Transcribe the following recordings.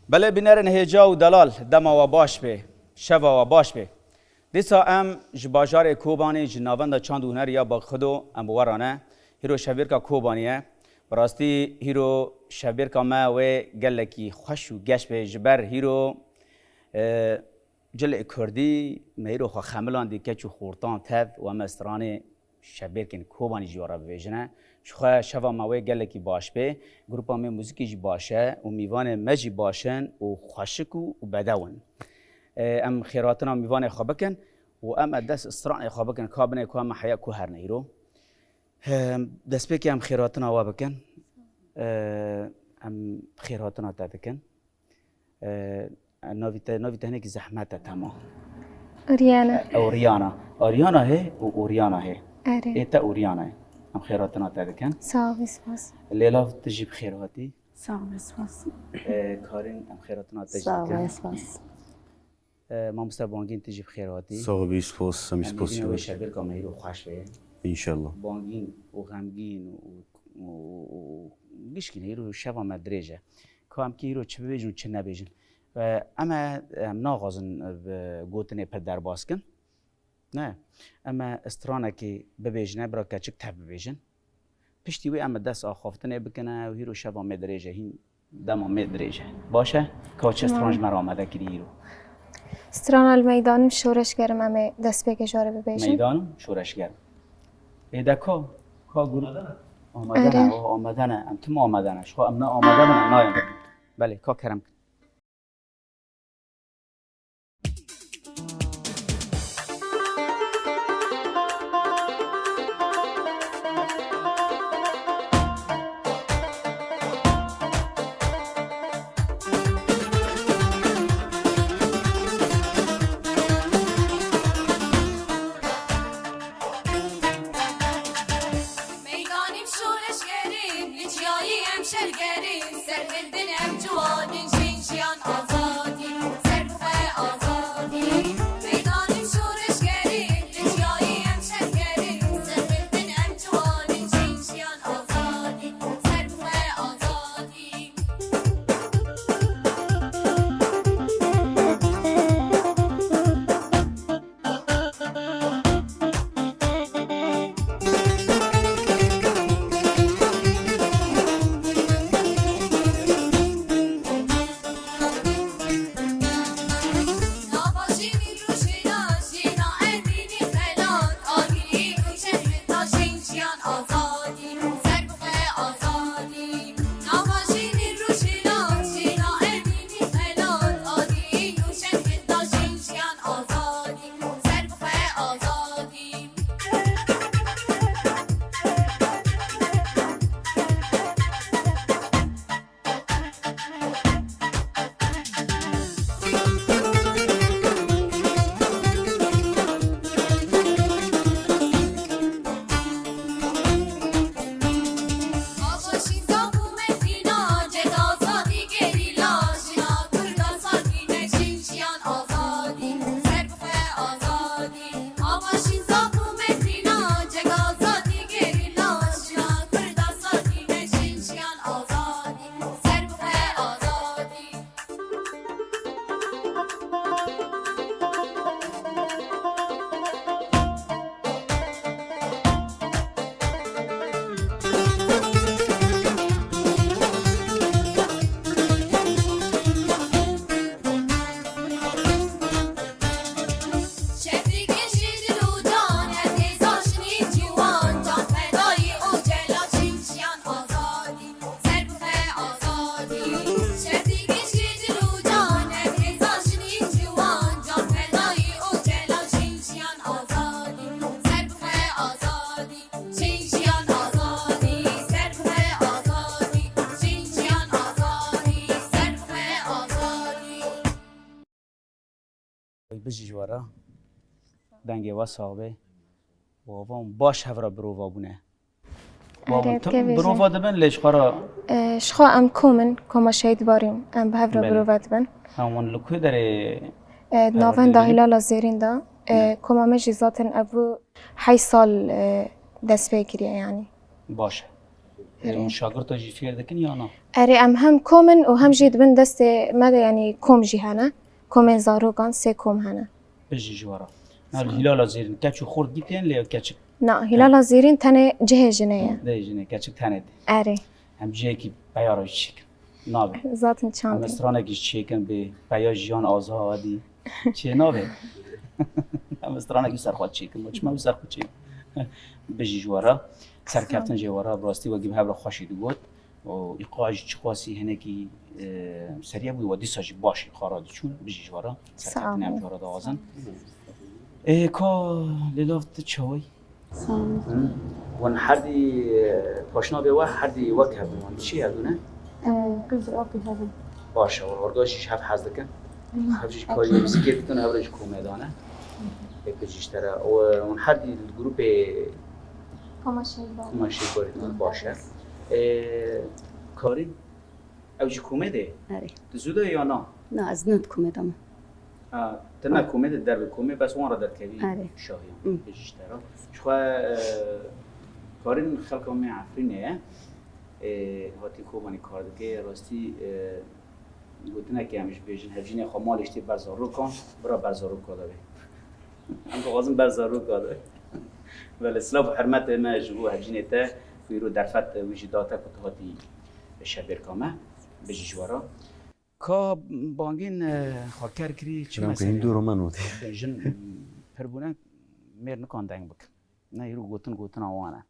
بله بینرن هجا و دلال دما و باش به شوا و باش به دیسا ام جباجار کوبانی جناوند چاند هنر یا با خودو ام ورانه هیرو شبیر کا کوبانیه براستی هیرو شبیر کا ما و گلکی خوش و گش به جبر هیرو جل کردی میرو خو خملان دی کچو خورتان تف و مستران شبیر کن کوبانی جوارا بویجنه شخوا شوا ماوی گلکی باش به گروپا می موزیکی جی باشه و میوان مجی باشن و خوشک و بدون ام خیراتنا میوان خوابکن و ام دست استران خوابکن کابنه کو ام حیا کو هر نیرو دست بکی ام خیراتنا وابکن ام خیراتنا تابکن نویت هنیک زحمت تمام أوريانا أوريانا هي وأوريانا هي أري إنت أوريانا ام خیراتنا تدکن ساوی سپاس. لیلا تجیب خیراتی ساوی سپاس. کارین ام خیراتنا ساوی تجیب سپاس. ما مستبانگین تجیب خیراتی ساوی سپاس سمی سپاس و شبیر کامی رو خوش به انشالله بانگین و غمگین و گشکین هیرو شبا مدرجه که هم که هیرو چه ببیجن چه نبیجن اما ناغازن گوتنه پر در باز کن نه اما استرانه که ببیجنه برا کچک تب ببیجن پشتی وی اما دست آخافتنه بکنه و هیرو شبا مدرجه هین دما مدرجه باشه که چه استرانج مرا آمده کری هیرو استران المیدانم شورش گرم همه دست بگجاره ببیشم. میدانم شورش گرم ایده کا گروه آمدنه آمدنه ام تم آمدنه شو ام نه آمدنه نه آمدنه بله کا کرم بجی جوارا دنگه و صاحبه و وام باش هفرا برووا بونه آره که برووا دبن لیش خورا شخوا ام کومن کما شهید باریم ام به هفرا بروود بن همون لکوی داره ناون دا هلال زیرین دا کما مجی ذاتن ابو 8 سال دست بگیریه یعنی باشه اون شاگرد جی فکر دکن یا نه اره ام هم کومن و هم جید بن دست مده یعنی کوم جی هنه کوم زاروگان سه کوم هنه بجی جوارا نال هلال زیرین کچو خورد گیتین لیو کچک نه هلال زیرین تنه جه جنه ده جنه کچک تنه اره هم جه کی بیارش چیک نابه ذاتن هم چند استرانه گیش چیکن به بیا جیان آزادی چه نابه هم استرانه گیش سرخواد چیکن مچ ما سرخواد چیکن بجی جوارا سرکفتن جوارا براستی و گیب هبر خوشی دو بود و ایقاج چقاسی هنه کی سریع بود و دیساجی باشی خارادی چون بجی جوارا سرکفتن هم جوارا داغزن کا للافت چوی ون حدی پاشنا به و حدی وقت هبون چی هدونه قز آبی هذا. باشه و ورگاشش هف حز دکن هفش کاری بسکیت کنه هبرش کومه دانه بکجیش ترا و ون حدی الگروپ کماشیبان ماشی کاری باشه کاری اوجی کومده آره زوده یا نه نه از ند کمدم تنها کومده در کومه بس اون را در کبی آره. شاهیان ام. بجشترا شخوا کارین خلق می عفرینه هاتی کوبانی کار دیگه راستی گوتنه که همیش بیشین هجینه خمالش تی برزارو کن برا برزارو کاده بی هم قازم برزارو کاده ولی اسلام حرمت ما جبو هجینه تا ویرو درفت وجداتا کت هاتی شبیر کامه بجی جوارا کا بانگین خاکر کری چه برام که این دو رو من بودی جن پربونه میر نکان دنگ بک نه یرو گوتن آوانه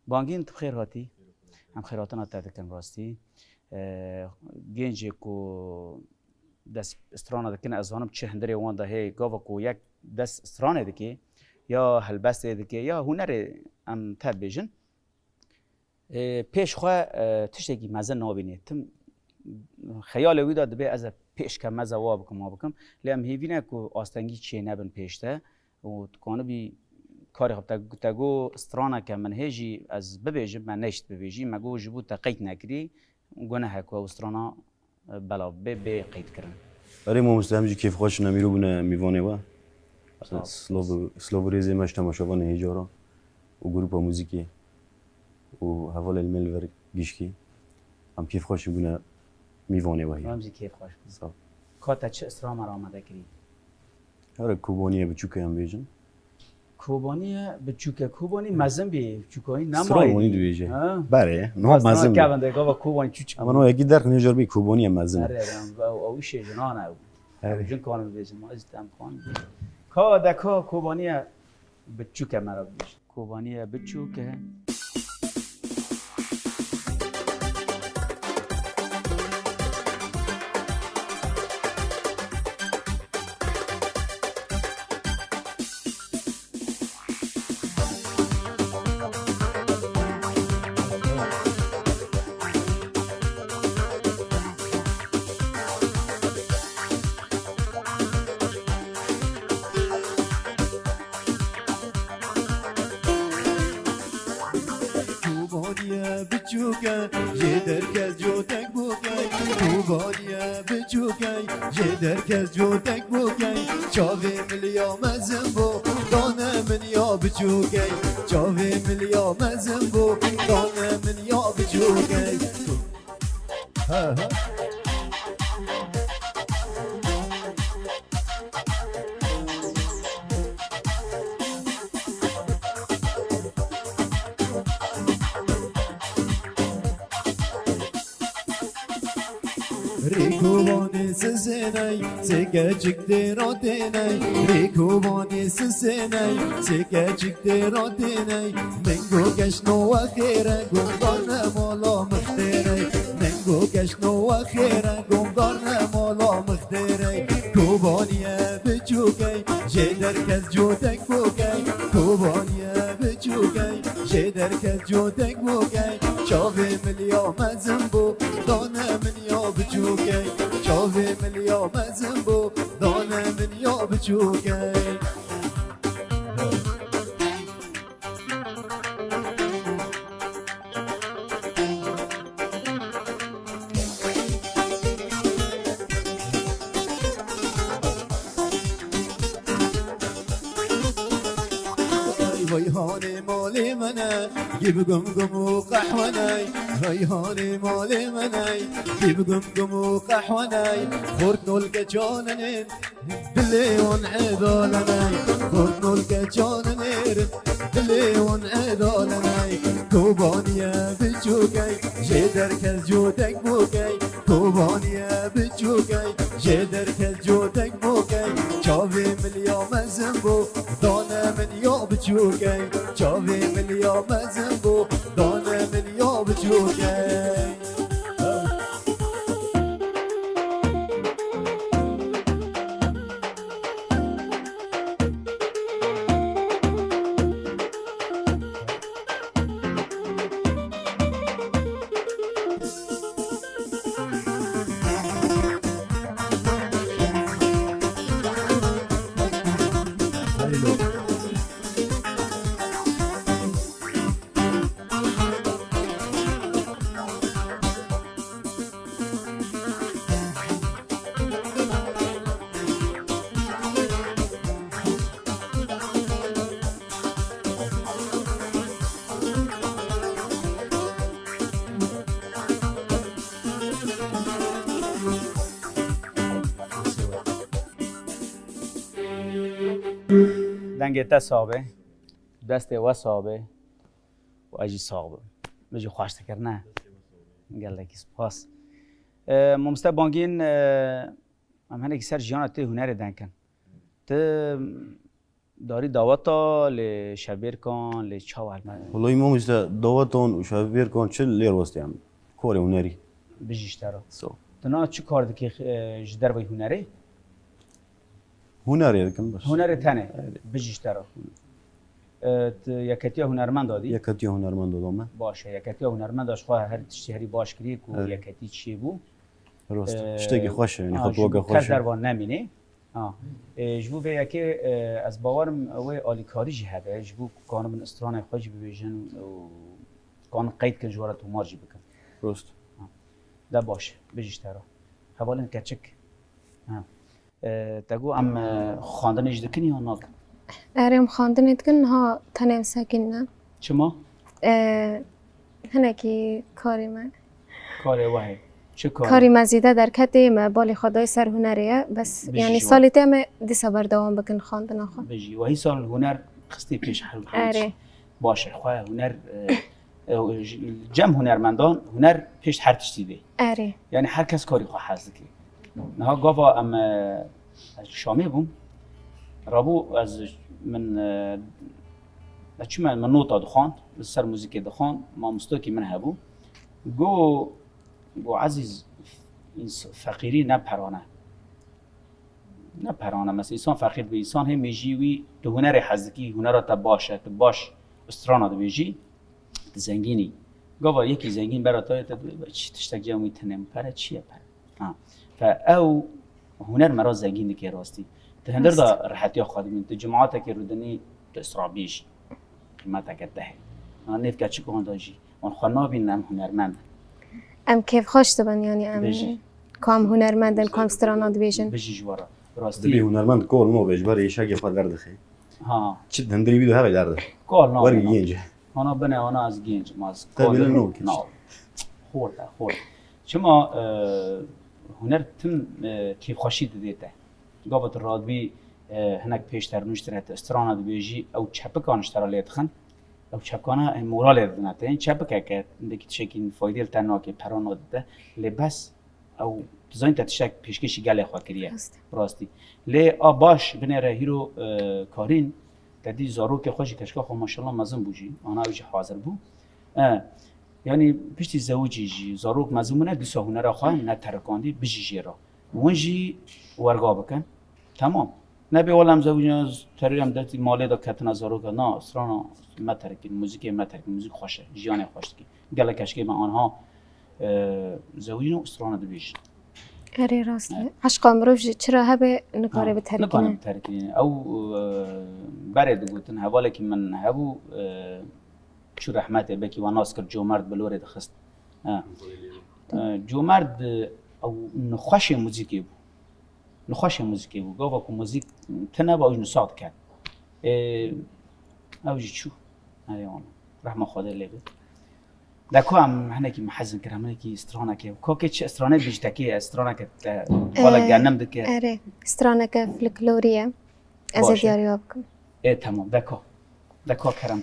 بانگین تو خیر هاتی هم خیراتنا تدکن راستی گنجی کو دست استرانه دکن از آنم چه هندری وان ده هی گاوا کو یک دست استرانه دکی یا هلبسته دکی یا هنر ام تب بیجن پیش خواه تشتگی مزه نابینی تم خیال ویدا دبی از پیش کم مزه وا بکم لیم هیوینه کو آستنگی چی نبن پیشته و تکانه بی کاری خب تگو استرانه که من هیجی از ببیجم من نشت ببیجی مگو جبو تقیید نکری گونه هکو استرانا بلا به قید کردن برای ما مستهم جی کیف خوش نمیرو بونه میوانه و سلاب ریزی مش تماشاوان هیجارا و گروپا موزیکی و حوال المل ور گیشکی هم کیف خوش بونه میوانه و هی رمزی کیف خوش بود صاف کاتا چه استرانا را آمده کری هر کوبانیه بچوکه هم بیجن کوبانی بچوکه کوبانی مزن بی بچوکایی سرای نمایی دویجه بره نه مزن که بنده گاوا کوبانی چوچ اما نه یکی درک نیجار بی کوبانی هم مزن آره او شی جنانه او آره. جن کانم بیزم ما استم کان کا دکا کوبانی بچوکه مرا بیش کوبانی بچوکه کوبانیه بچوکه یه درکز جوتک بوکی کوبانیه بچوکه یه درکز جوتک بوکی چاوی ملیا مزن بو دانه من یا بچوکی چاوی ملیا مزن بو دانه من یا بچوکی ها ها Rikuvani sisenay, sikachik derotenay. Rikuvani sisenay, sikachik derotenay. Mengo kashno akhira gumbarna mola mukhtaray. Mengo kashno akhira gumbarna mola mukhtaray. Kubaniya bichukay, jeder kaz jotek bukay. Kubaniya bichukay, jeder kaz jotek bukay. Chave milya mazambu, dana min ya bichukay. Chave milya mazambu, dana min ya bichukay. هيهاني مالي مناي جيب قمقم وقحوناي هيهاني مالي مناي جيب قمقم وقحوناي خورتنو الكجاننين دلي ونعدالناي خورتنو الكجاننين دلي ونعدالناي كوبانيا بتشوكي جدر كالجودك بوكي كوبانيا بتشوكي جدر كالجودك بوكي شافي مليون مزنبو دانا من يا بتشوكي شافي مليون مزنبو دانا من يا بتشوكي دنگ تا صابه دست و صابه و اجی صابه بجی خوش تکر نه گله کی سپاس ممسته بانگین هم هنگی سر جیان تی هنر دنکن ته داری دعوتا ل شبیر کن ل چاول والله ما مش دعوتون وشبير كون شل لير وسط يعني كوري هنري بجیشترا سو تنا چی کار دکی جدر وی هنری هنري كم بس هنر تنه بجیشترا یکتی هنرمند دادی يكتي هنرمند دوما باشه یکتی هنرمند داشت خواه هر شهری باش کردی که یکتی چی بو راست اشتاقي خوش يعني خطوة کس خوش در وان نمینه جبو به یکی از باورم اوه آلیکاری جهده جبو کانو من استران خوش ببیجن و کان قید کن جوارت و مارجی بکن راست ده باشه بجیشترا حوالن کچک تگو ام خواندن اجدکنی یا ناکن ارم خواندن اتکن ها تنم ساکنه چما؟ هنکی کاری من کار وحی چه کاری؟ کاری مزیده در کتی ما بالی خدای سر هنریه بس بجی یعنی جوان. سالی تیم دیسا بر دوام بکن خواندن خود بجی و هی سال هنر خستی پیش حل آره. باشه خواه هنر جمع هنرمندان هنر پیش هر تشتی ده اره یعنی هر کس کاری خواه حز دکی نها گاوا ام از شامی بوم رابو از من چی من نوتا دخان سر موزیک دخان ما مستوکی من هبو گو عزیز این فقیری نپرانه مثلا انسان فقیر به انسان هم میجیوی تو هنر حزکی هنر تا باشه تو باش استرانا دو بیجی زنگینی گاوا یکی زنگین برای تا چی تشتک جمعی تنم پره چیه پره فاو هنر مرا زنگین که راستی تهندر دا راحتی خادمین تو جماعت که رودنی تو اسرابیش قیمت که ده نیف که چی کن داجی من خوانا بینم هنرمند ام کیف خوش دبن یعنی ام بجی. کام هنرمندن کام سترانات بیشن بجی جوارا دبي راستی هنرمند كول مو بيجبر يشاق يفر دردخي ها تشد هندري بيدو هذا درد کار نه ورقي ينجح آنا بنه آنا از گنج ماز تبیل نو کش. خورد شما هنر تم کیف خوشی دیده گابت رادبی هنک پیشتر نشترت استرانا بیجی او چپکان اشترا لیتخن او چپکانا مورال دنته این چپکه که دکی تشکین فایده تنها که پران داده لباس او تزاین تشک پیشکشی گله خوا کریه راستی لی باش بنره هیرو کارین تدی زارو که خوشی کشکا خو ماشاءالله مزن بوجی آنا اوجی حاضر بو یعنی پشتی زوجی جی زاروک مزمونه دیسا هنر خواه نترکاندی بجی جیرا ونجی ورگا بکن تمام نبی ولم زوجی تریم دتی مالی دا کتنا زاروک نه اسرانا مترکین موزیک خوشه جیان خوش کی گله کشکی ما آنها زوجی نو اسرانا دبیش اره راسته عشق امروز چرا هبه نکاره به نکنم ترکینه ترکینه او برد گوتن حواله که من هبو چو رحمت بکی و ناس کرد جومرد بلوره دخست جومرد او نخوش موزیکی بو گاوا که موزیک تنه با اوش نساعد کرد اوجی چو رحمه خواده لیبه دکو هم هنه که محزن کرد همه که استرانه که که چه استرانه بیشتکی استرانه که بالا گنم دکه اره سترانه که فلکلوریه از باشه. دیاری بکن تمام دکو کرم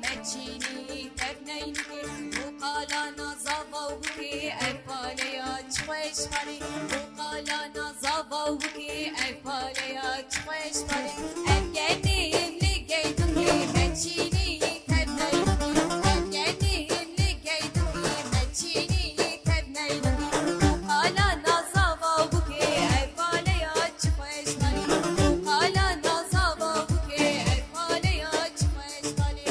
مچینی تبنین که وقالا نزاوا وکی افالیا چخوش خالی وقالا نزاوا وکی افالیا چخوش خالی افگنیم لگیدون که مچینی تبنین افگنیم لگیدون که مچینی تبنین وقالا نزاوا وکی افالیا چخوش خالی وقالا نزاوا وکی افالیا چخوش خالی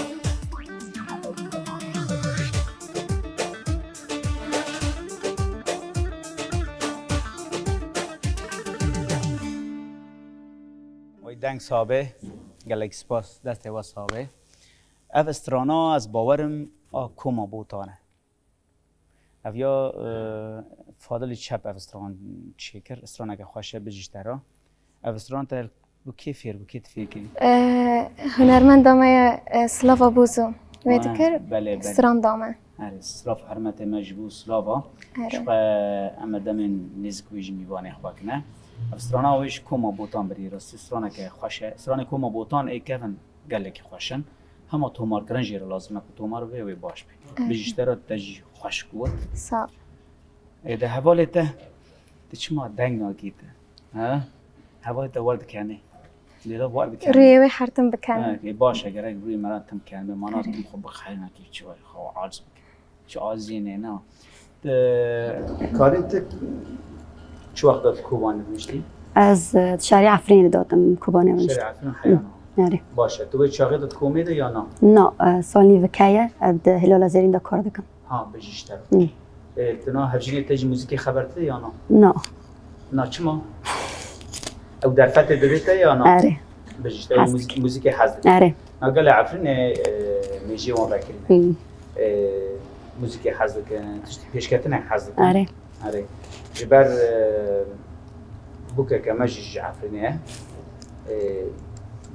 وی دنگ صابه گلک سپاس دست و صابه اف استرانا از باورم کوما بوتانه اف یا فاضل چپ اف استران چیکر استرانا که خوشه بجیشتره اف استران تر بو کیفیر بو کیت فیکی هنرمند دامه سلاوا بوزو ویتکر بله بله استران دامه آره سلاف حرمت مجبور سلاوا آره. شقا اما دمن نزک ویج میوانه خواکنه استرانا ویش کوما بوتان بری راست استرانا که خوشه استرانا کوما بوتان ای کفن گلک خوشن همه تومار کرنجی را لازم نکو تومار وی باش بی بجیشتره تجی خوش کود صاف ده حوالته چما دنگ ناگیده ها حوالته ورد کنه لیلا ورد کنه روی وی حرتم بکنه باش اگر روی مرا تم کنه به مناط که خب بخیر نکی چه خو عاجز چه عازینه نه کارت چه وقت داد کوبانی میشتی از شهری عفرین دادم کوبانی ونشت شرعتون حیانا آره باشه تو به چاقی داد کومیده یا نه نه سالی وکایه از هلال زرین دا کار دکم ها بجیشتر تنا هفجینی تج موزیکی خبرته یا نه نه نه چما او در فتح دبیته یا نه آره بجیشتر موزیکی حزد آره نقل عفرین میجی وان بکرین موزیکی حزد کنن تشتی پیش کتنه حزد کنن آره آره جبر بوكا كمجي عفرينيه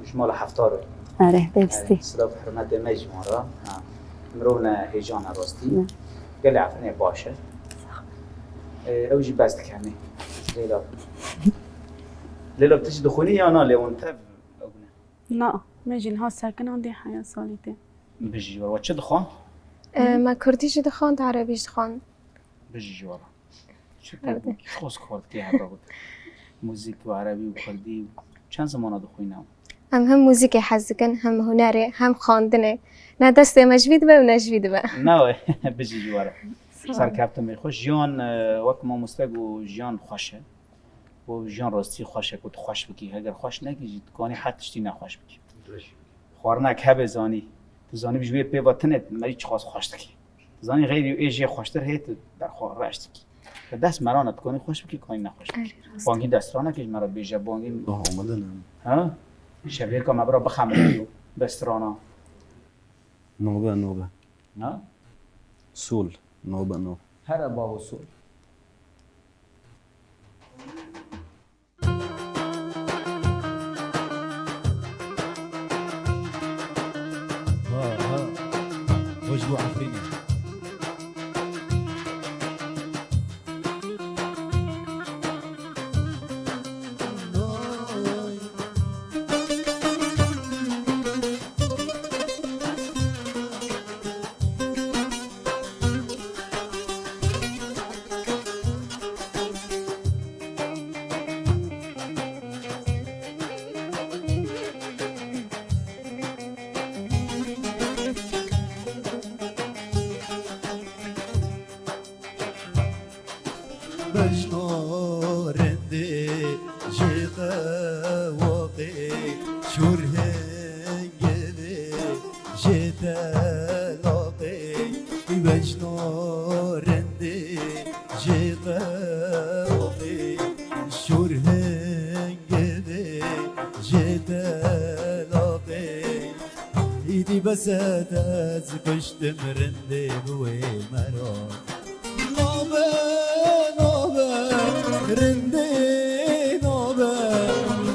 مش مال حفتاره آره ببستی صلاف حرمت مجي مرة مرونا هيجانا راستي قال لي عفرينيه باشه اوجي بس كامي ليلا ليلا بتجي دخوني يا انا لو انت لا ماجي ها ساكن عندي حياة صالتي بجي ورا وتش دخان ما کردیش دخوان عربیش دخوان بجي ورا شو خاص كارت كي هبا بود موزیک و عربی و کردی چند زمان دخوینم هم موزیک حزگن هم هنره هم خواندنه نه دست مجوید به و نجوید به نه بجی جواره سر کپتم می خوش جیان وقت ما مستگو جیان خوشه و جیان راستی خوشه که خوش بکی اگر خوش نگیجید کانی حتشتی نخوش بکی خوارنک هب زانی تو زانی بجوی پی وطنت مری چه خواست خوش دکی زانی غیر ایجی خوشتر هیت در خوار رشت کی دست مرانت کنی خوش بکی کانی نخوش بکی بانگی دسترانه که مرا بیجه بانگی اومدن ها شبیه که مبرا بخمریو دسترانا نوبه ها سول نوبه هر با وصول ها وجبو عفريني بجنارنده جيقه واقي شورهنگه جيته لاقي بجنارنده جيقه واقي شورهنگه جيته لاقي ايدي بسد از کشتم رنده بوی مرا رنده نوبه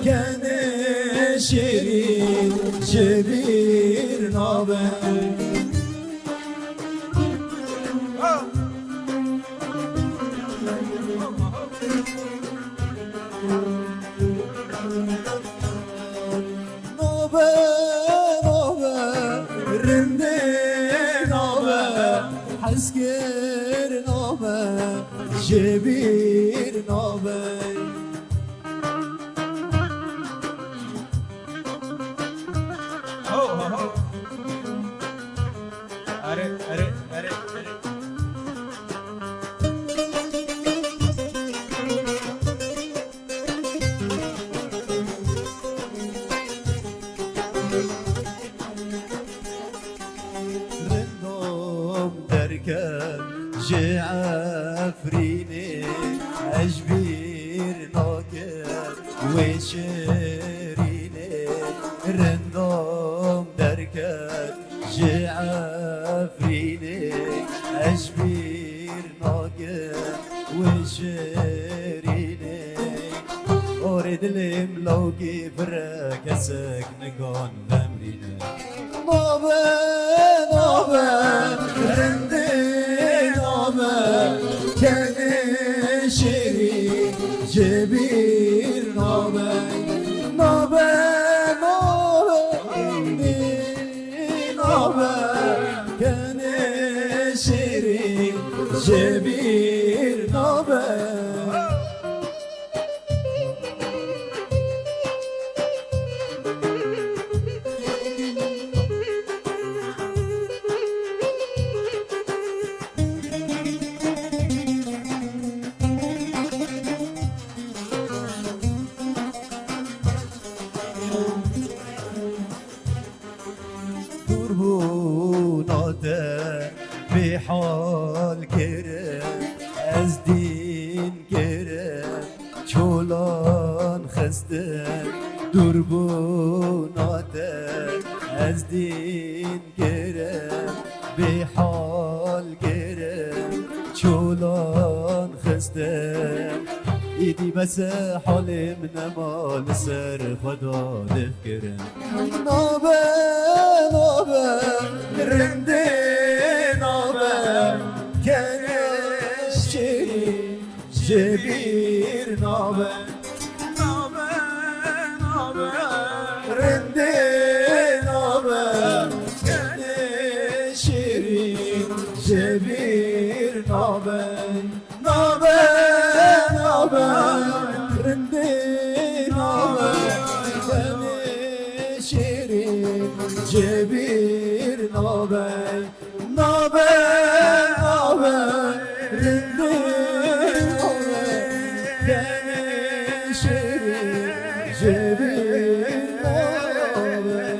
کنه شیرین شبیر نوبه نوبه رنده نامه حسکر نامه جبیر نامه رندم درکن جعفرینه اجبیر ناکر و شرینه رندم درکن جعفرینه اجبیر ناکر و شرینه أريد الملوكي فركسك نكون لمرينا نوبة نوبة رندي نوبة كان شيري جبير نوبة نوبة نوبة رندي نوبة كان شيري جبير نوبة قربوناته بحال کرم از دین کرم چولان خسته دربوناته از دین کرم بحال کرم چولان خسته ایدی بس حال من مال سر خدا دفکرم نابه نابه رنده نابه کنش چری جبیر نابه نابه نابه رنده نابه کنش چری جبیر نابه نابه نابه رنده نابه کنش چری جبیر نابه نابه نابه رنده نابه کنش چری جبیر نابه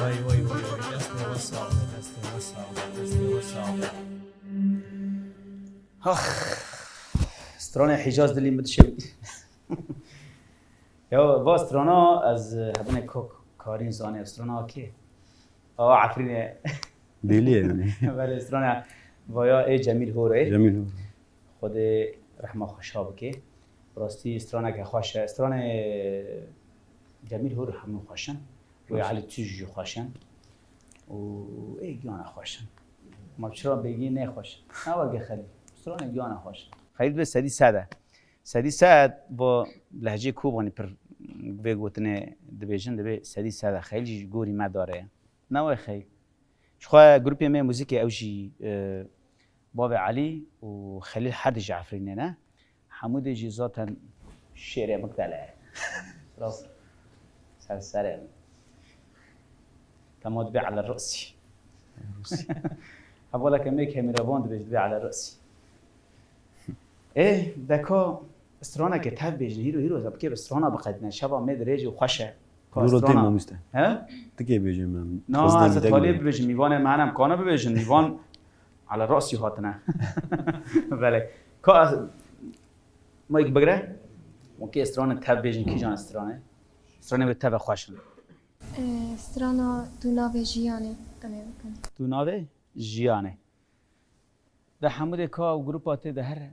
وای وای وای دست وسال دست وسال دست وسال استرانه حجاز دلی متشوی یا با استرانا از هبن کارین زانه استرانا کی عفرینه دلیه یعنی ولی استرانا ویا ای جمیل هوره جمیل هو خود رحمه خوشاب که راستی استرانا که خوشه استرانا جمیل هور همون خوشن و علی توجی خوشن و ای گیانه خوشن ما چرا بگی نه خوشن نه ولی خیلی استرانا گیانه خوشن خیلی به سدی سعد با لهجه کوبانی پر بگوتنه دبیجن دبی سدی سعد خیلی گوری ما داره نه خیلی شخواه گروپی من موزیک اوجی باب علی و خلیل حد جعفرینه نه حمود جیزاتا شعر مقتله راست سرسره تماد بي على الرأس حبولا كميك هميرابون دبي على الرأس ايه دكا استرانا كتاب بيجن هيرو زبكي استرانا بقدنا شبا مدرج وخشه دورو تیم موسته ها تکی بیجیم من نه از طالب بيجن ميوان معنا كانوا بيجن ميوان على رأسي هاتنا بله كا ما يك بگره ممكن استرانا تاب بيجن كي جان استرانا بتابع خوشن استرانا دو ناو جیانه امه بکن دو ناو جیانه ده حمود کا و گروپات ده هر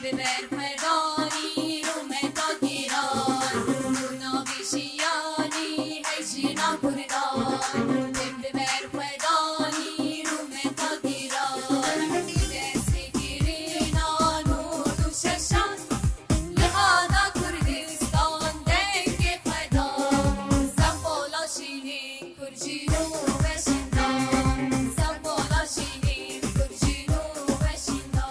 ببر خدانی رو متا گیران رونا بیشیانی هیجینا کردان ببر خدانی رو متا گیران دستی گیرینا نور و ششان لحانا کردستان دنگ خدا زنبالا شینین کرجینو بشندان زنبالا شینین کرجینو بشندان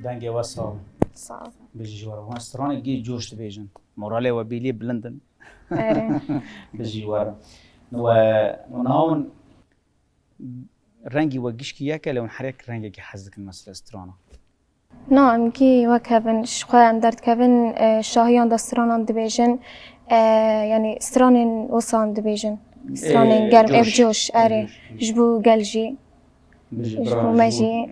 دنگ واسا صعب بجوار و استران گی جوشت بیجن موراله و بیلی بلندن آره بجوار و نهاون رنگی و گشکی یک لون حرک رنگی که حزک مثل استرانا نعم كي وكابن شخوان درت كابن شاهيان دسترانان دبيجن يعني سترانين وصام دبيجن سترانين قرم افجوش اري جبو قلجي جبو ماجي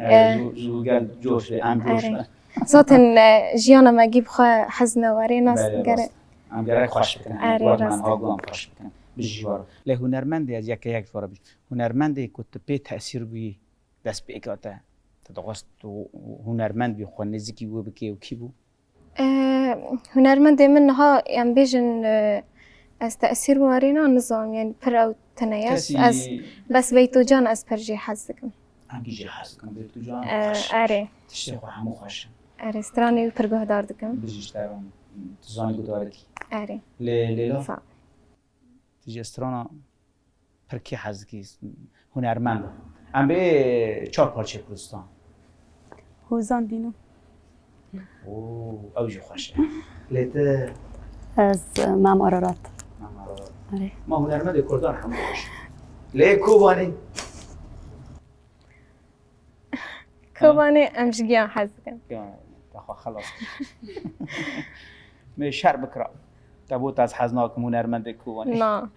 جو قال جوش ام جوش اري زاتن جيانا ما جيب خوا حزنة واري ناس قرم ام گره خوش بکن آره، وقت من راست. آگوام خوش بکن بجوار له هنرمندی از یک فارا بیش هنرمندی کت پی تأثیر بی دست به اکاته تدقست هنرمند بی خوان نزدیکی و بکی و کی بو هنرمند منها يعني بيجن از تأثير وارينا نظام يعني پر او تنياس از بس بيتو جان از پرجي حزكم ام گیجی حس کن بیتو جان خوش اري تشتی خو همو خوش اري ستراني پرگاه داردكم بجیش ترام تزانی گدارتی اري لیلا صعب تجی استرانا پر کی حزکی هنرمند ام به 4 پارچه کردستان هوزان دینو اوه اوجی خوشه لیت از مام آرارات آره ما هنرمند کردان همه خوش لی کوبانی كوباني امشقيان حزكم خلاص من شهر بكرة تبوت از حزناک هنرمند کوبانی نه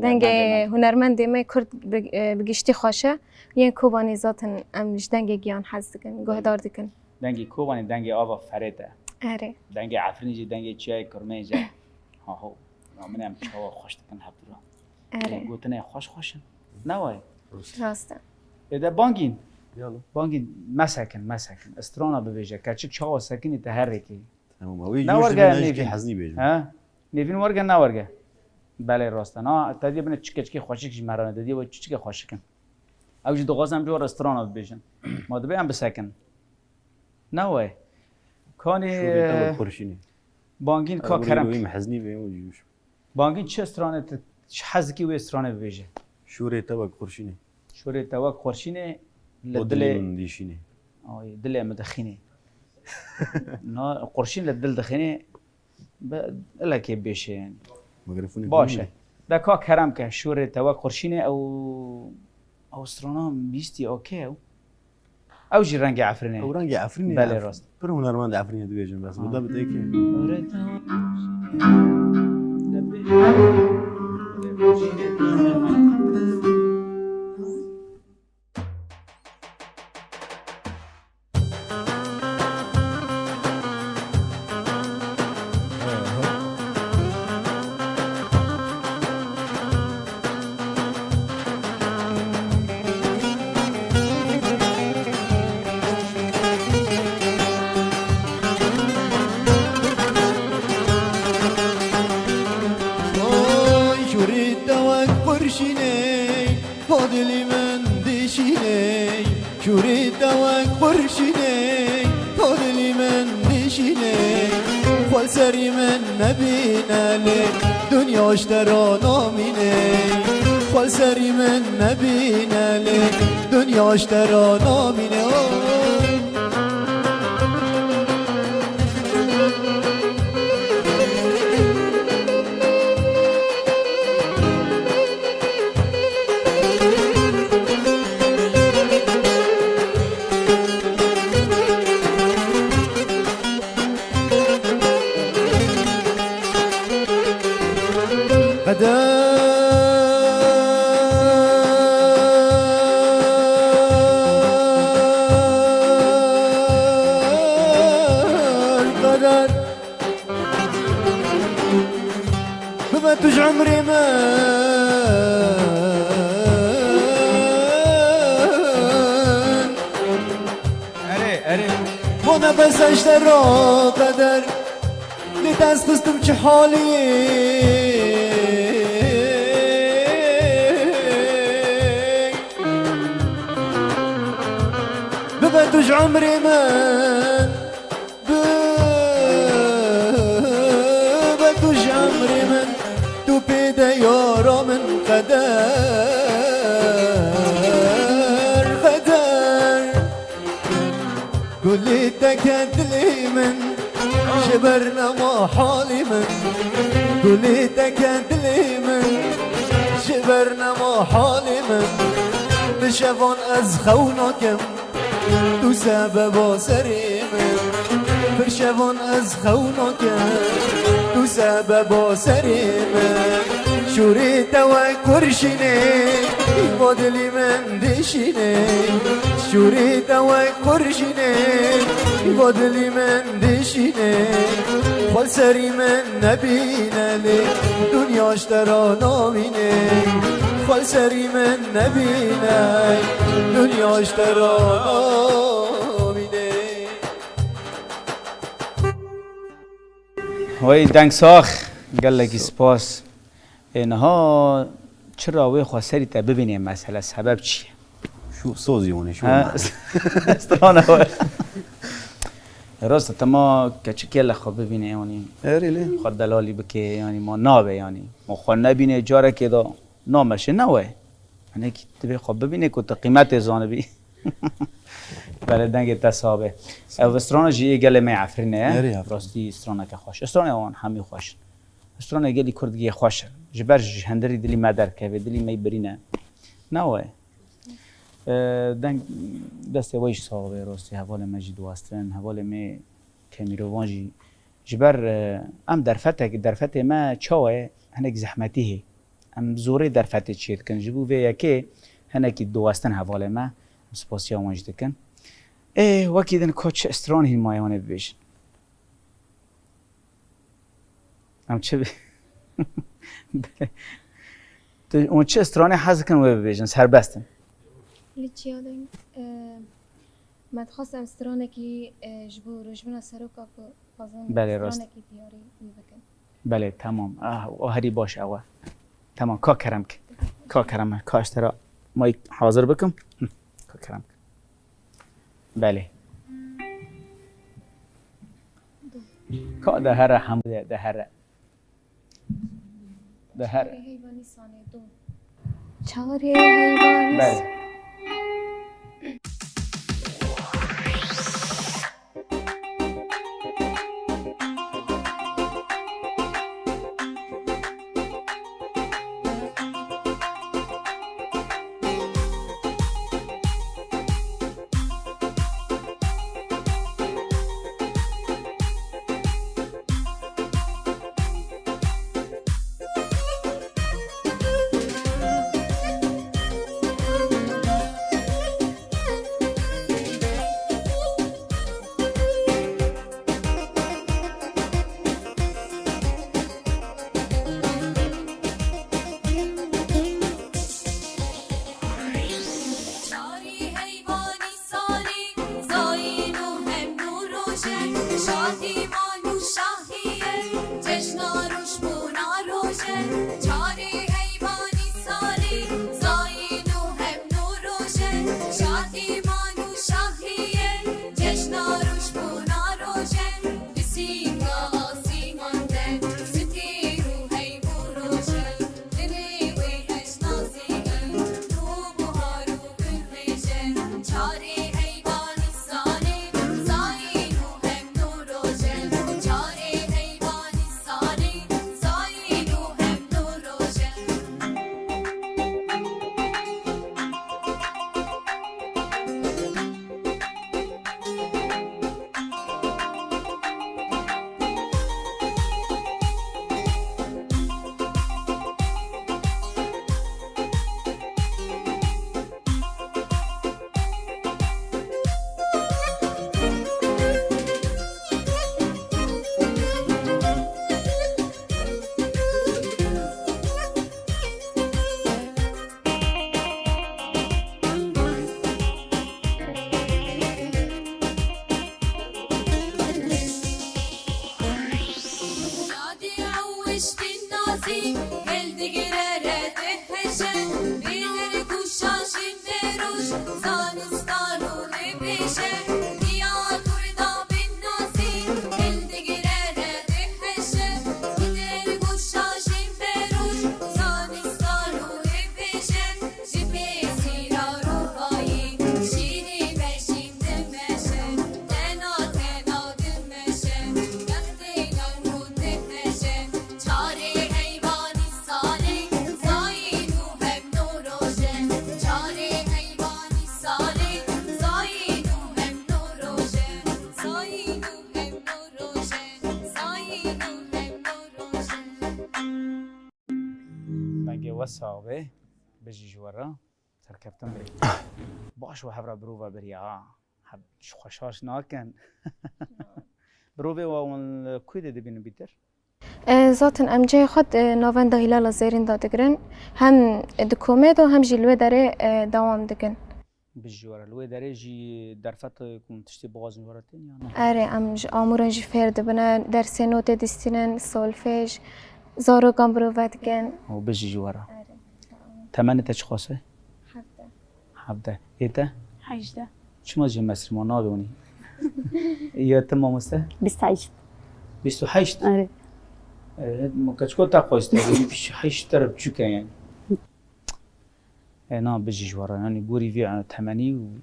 دنگ هنرمند ما کرد بگشتی خوشه یه کوبانی ذاتن امش دنگ گیان حز دکن گهدار دکن دنگ کوبانی دنگ آوا فرده آره دنگ عفرینی جی دنگ چای کرمه جا ها هو منم چاوا خوش دکن هبورا آره گوتنه خوشن نه وای راسته اده بانگین يلا بانگین مسکن استرانا بویجه کچک چاوا سکنی تحرکی تمام هوي لا جوش ورقة نجي نيفي. حزني بيجي ها نيفين ورقه نه ورقه بله راسته نه تدی بنه چکچکی خوشکش مرانه دادی و چکچکی خوشکن اوج دوغازم جو رستوران بيجن ما دبي ام بسكن نوي شو كوني بيتابع خورشيني بانگين كا وي كرم محزني بيه وجوش بانگين چه استرانه حزكي و استرانه بيجه شو ريتابع خورشيني شوري توك خورشينه ودلي لدل من ديشيني اي دل مدخينه نا قرشين للدل دخينه الا كي بيشه يعني مغرفوني باشه ده كا كرم که شوري توك خورشينه او استرانه بيستي اوكي او جي رنگ عفرينه او رنگي عفريني بله راست پر هنرمند عفريني دو بيجن بس بدا بتاكي Oy şurit davak kurşiney Podili men dişiney Şurit davak kurşiney Podili men dişiney Khol seri men nebinali Dünya iştera naminey Khol seri men nebinali Dünya iştera naminey قدر بمتج عمري ما اره وانا بس اشترى قدر لتسخستم چه حالي ببدوش عمري من ببدوش عمري من تو بيدا يارا من قدر قولي تكدلي من شبرنا ما حالي من قولي تكدلي من شبرنا ما حالي من بشفان از خوناكم تو سبب سري من بشفان از خوناكم تو سبب سري من شوري توا كرشيني بودلي من دشيني شوري توا كرشيني بودلي من دشيني خل سري من نبينا لي دنيا اشترى ناميني خل سري من نبينا دنيا اشترى ناميني وای دنگ ساخ گلگی سپاس اینها چرا وی خواستری تا ببینیم مسئله سبب چیه شو صوزي هون شو ها معنى؟ استرانه راست ما کچکی لخوا ببینه یعنی اري ليه خود دلالی بکه یعنی ما نابه یعنی ما خود نبینه جاره که دا نامشه نوه یعنی که تبی خواب ببینه که تا قیمت زانه بی بله دنگ تصابه او استرانه جیه گل می عفرینه اری عفرین. راستی استرانه که خوش استرانه آن همی خوش استرانه گلی کردگی خوش جبر هندری دلی مدر که و دلی می برینه نوه دنگ دست وایش صاحبه راستی حوال مجید واستن حوال می کمیروانجی جبر ام درفت ما چاوه هنک زحمتی ام زوری درفت چید کن جبو و یکی هنکی دوستن حواله ما سپاسی آماج دکن وکی دن کوچ استران هین مایانه ببیشن ام چه اون چه استرانه حز کن و ببیشن سربستن لیچی آدم مدخواست استرانه کی جبو رجبنا سروکا کو بازم بله، راست. استرانه کی دیاری میبکن بله تمام هری باش اوه تمام کا کرم که کا کرم کا اشترا مای حاضر بکم کا کرم بله کا ده هر حمد ده هر حیوانی سانه دو چاره حیوانی بله چاری حیوانی سالی زاین و هم نوروژه شادی مال و شاهیه جشناروش بونا روژه چاری حیوانی سالی زاین و هم نوروژه شادی مال و شاهیه جشناروش بونا روژه بسیگا آسیمانده ستی رو حیوان روژه دلی وی اشناسیه رو بهارو گلمیشه چاری حیوانی سالی زاین و هم نوروژه چاری حیوانی سالی زاین و هم نوروژه شادی عوشت النازی هل دیگره دهشه بیهر گوشاشین بروش زانستان و نبیشه دیا کردا بین نازی هل دیگره دهشه بیهر گوشاشین بروش زانستان و نبیشه جبه سیرا روحایی شیری بشین دمشه تنا دمشه وقتی نمود دمشه چاری حیوانی سالی زاین و هم نوروژه چاری حیوانی سالی زاین و هم نوروژه زاین و هم نوروژه زاین و هم نوروژه مگه وسابه بجی جورا سرکفتم بری باش و حبر برو و بری خوشاش ناکن برو و اون کوی ده بینو بیتر ذاتن ام جای خود ناونده هلال زیرین دادگرن هم دکومید و هم جلوه داره دوام دکن بجی جورا لوی داره جی درفت کن تشتی باز میورتین یا نه اره ام آمورن جی فرد بنا درس نوت دیستینن سولفیج زارو گامبرو ودگن او بجی جورا تمنی تچ خاصه حفظه 17 ایتا 18 چما جی مصر ما نابونی یا تمام است 28 28 آره ما كتشكو تاقوست يعني فيش حيش ترب تشوكا يعني انا بجي جوارا يعني قوري في عن 80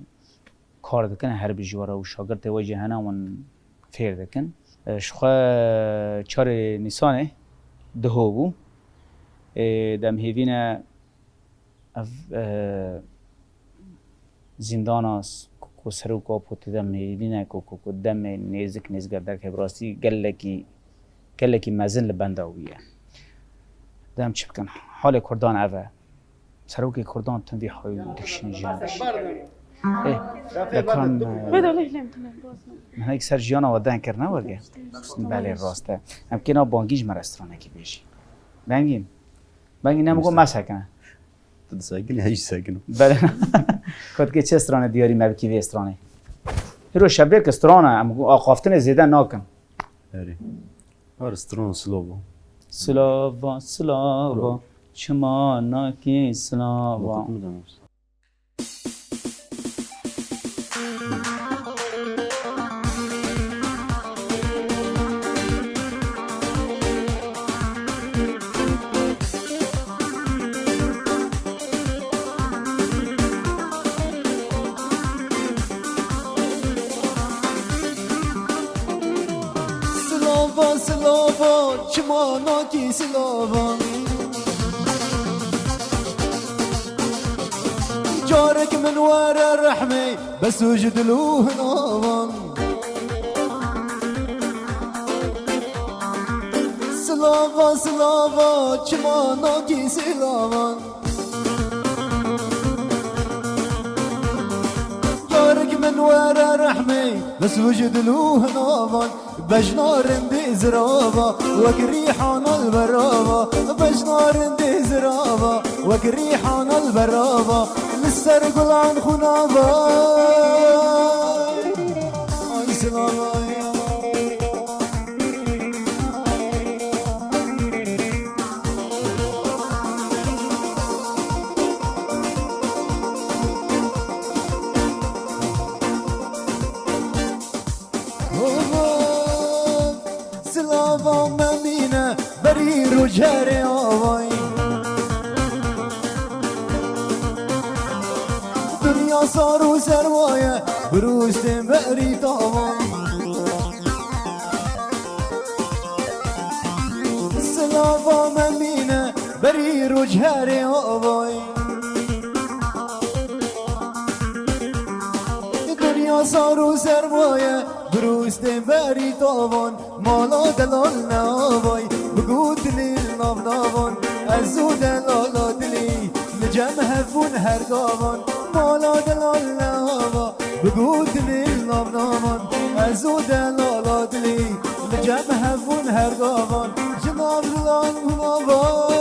كار دكن هر بجوارا وشاگرد وجه هنا ون فير دكن شخوا 4 نيسانه دهو بو دم هيفينا زنداناس کو سرو کو پوت دم میدینه کو دم نزک نزگار در که براستی گلکی مزن لبنده ویه دم چی بکن حال کردان اوه سرو که کردان تندی حال دکشن جانش لکن بده لیلم من یک سر جانا و دن کرد نورگه بله راسته هم که نا بانگیج مرسترانه کی بیشی بانگی نمیگم مسکنه تساكن هيش ساكن بله کد که چه استرانه دیاری مبکی وی استرانه هیرو شبیر که استرانه آخافتن زیده ناکن هاري ارسترون سلوبو سلاوا شما ناکی سلاوا سلابا چما ناکی سلابا جارك من ورا الرحمي بس وجد له نوم سلابا چما ناکی سلابا جارك من ورا الرحمي بس وجد له نوم بجنار اندي زرابا وكريحان البرابا بجنار اندي زرابا وكريحان البرابا للسرقل عن خنابا اي سلامة برير وجهري آواي دنيا صاروا سروايا بروش تنبري طاواي سلافا ممينة برير وجهري آواي دنيا صاروا سروايا بروش تنبري طاوان مالا دلال ناواي بقود لي النافنافون ازو دلالا دلي نجم هفون هرقافون مالا دلال ناوا بقود لي النافنافون ازو دلالا دلي نجم هفون هرقافون جناب دلال هنافون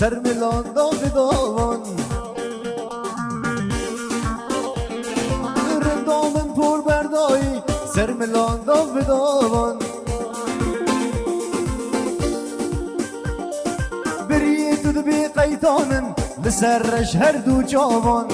سر ملان داوان رندامن پر بردایی سر ملان داوان بری تو دبی قیتانن لسرش هر دو جوان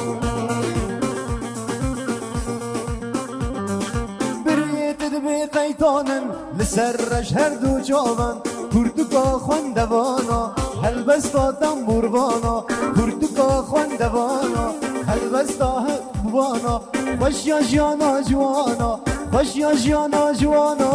بری تو دبی قیتانن لسرش هر دو جوان پرتوکا خوندوانا هلبستا تنبوروانا پرتوکا خوندوانا هلبستا بوانا خوش یا جانا جوانا خوش یا جانا جوانا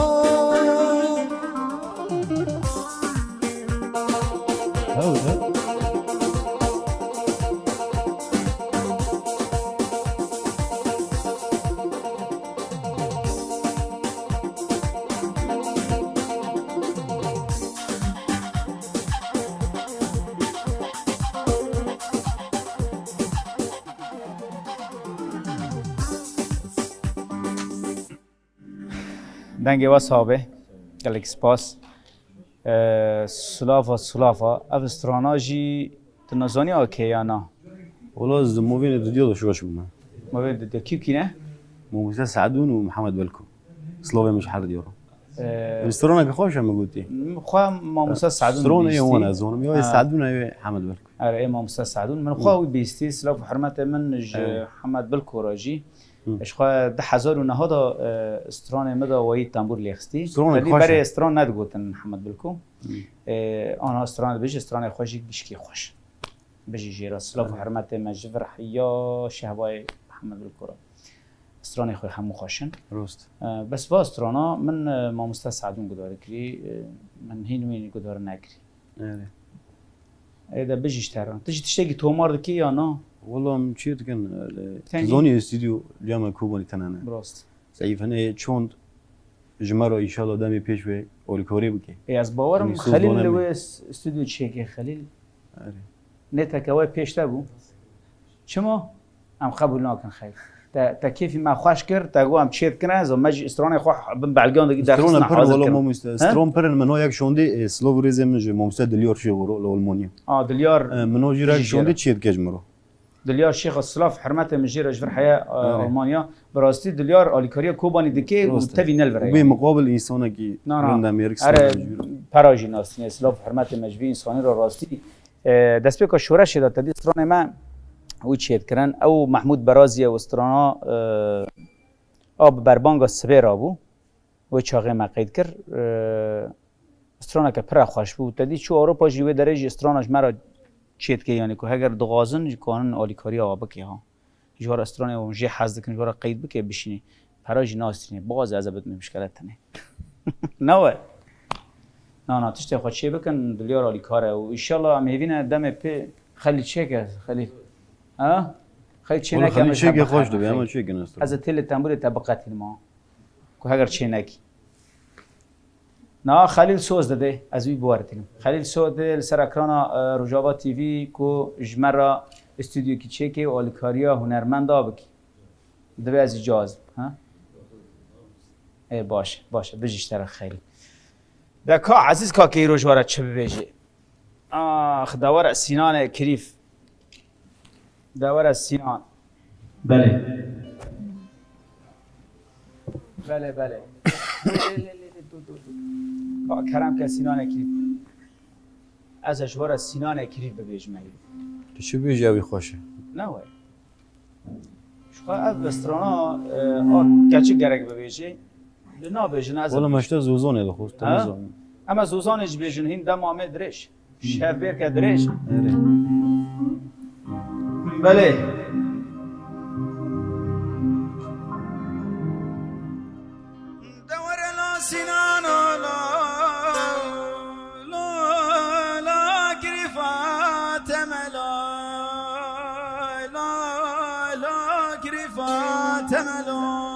دنگی و صحابه گلک سپاس سلافا اف استرانا جی تنظانی آکه یا نه والله موفين الراديو شو بما ما بين كيف كينا موسى سعدون ومحمد بلكو سلوفيا مش حد يورو استرانا كخوش ما قلتي خو ما موسى سعدون استرانا يوانا زون يا سعدون يا محمد بلكو اره ما موسى سعدون من خو بيستي سلاف حرمته من محمد بلكو راجي اشخوا 10,000 دا استران مدا وای تنبور لیخستی استران ولی خوشه. برای استران ندگوتن محمد بلکو آنها استران بیش استران خوشی گشکی خوش بجی جیرا سلاف و حرمت مجبر حیا شهوای محمد بلکو را استران خوی همو خوشن راست بس با استرانا من ماموستا سعدون گداره کری من هین وین گداره نکری آره ایده بجیش تران تجی تشتگی تومار دکی یا نه والله من چی تکن تنگی؟ زونی استودیو جامع کوبانی تنانه براست ضعیف هنه چون جمعه ایشالا دمی پیش به اولیکاری بکی ای از باورم یعنی خلیل سوزانه لوی استودیو چیه خلیل آره نه تکوی پیشته بو چما ام قبول نکن خیلی تا کیفی ما خوش کرد تا گو ام چیت کنه از مج استران خو بن بلگان دیگه در استرون پر حاضر والله کرد. ما مست استرون پر منو یک شونده سلو ریزم نج ما مست دلیار شی ورو لولمونی دلیار منو جرا جيرا. شونده چیت کجمرو دلیار شیخ الصلاف حرمت مجیر اجبر حیا آلمانیا براستی دلیار آلیکاریا کوبانی دکی و درسته. تبی نل به برای مقابل انسانه کی نه رند نه امریکا اره پراجی ناستی اسلاف حرمت مجبی انسانی را راستی دست به که شورش داد تدی استران ما او چیت کرن او محمود برازی و استرانا آب بربانگا سبه را بو و چاقه ما قید کرد استرانا که پر خوش بود تدی چو اروپا جیوه درجه استراناش مرا چیت که یعنی که اگر دغازن کانون آلیکاری آب که ها جوار استران و جه حزد کن جوار قید بکه بشینی پراجی ناستینه باز از ابد مشکلات تنه نه نه تشتی خود چی بکن دلیار آلیکاره و ایشالله میبینه دم پی خلی چه که خلی ها خلی چه والله نکنه خلی چه که خوش دو اما چه کنه از تل تنبور طبقاتی ما که اگر چه نکی نه خلیل سوز داده از وی بوارتیم خلیل سوز دل سر اکرانا رجابا تیوی کو جمرا استودیو کی چه و آلیکاریا هنرمند آبکی دو از اجازه ها ای باشه بجیش تر خیلی دکا عزیز کا کی روزوارا چه ببیجی آخ داور سینان کریف داور سینان بله کا کرم که سینان کریف از اجوار سینان کریف ببیجم تو چه بیجی اوی خوشه نه وای شو اب استرانا کچی گرگ ببیجی نه بیجن از والله مشته زوزونه ده خوست ها؟ تمام اما زوزانش بیجن هین دم آمد درش شهر بیر که درش آره بله دور لا سنان لا كرفات ملا لا كرفات ملا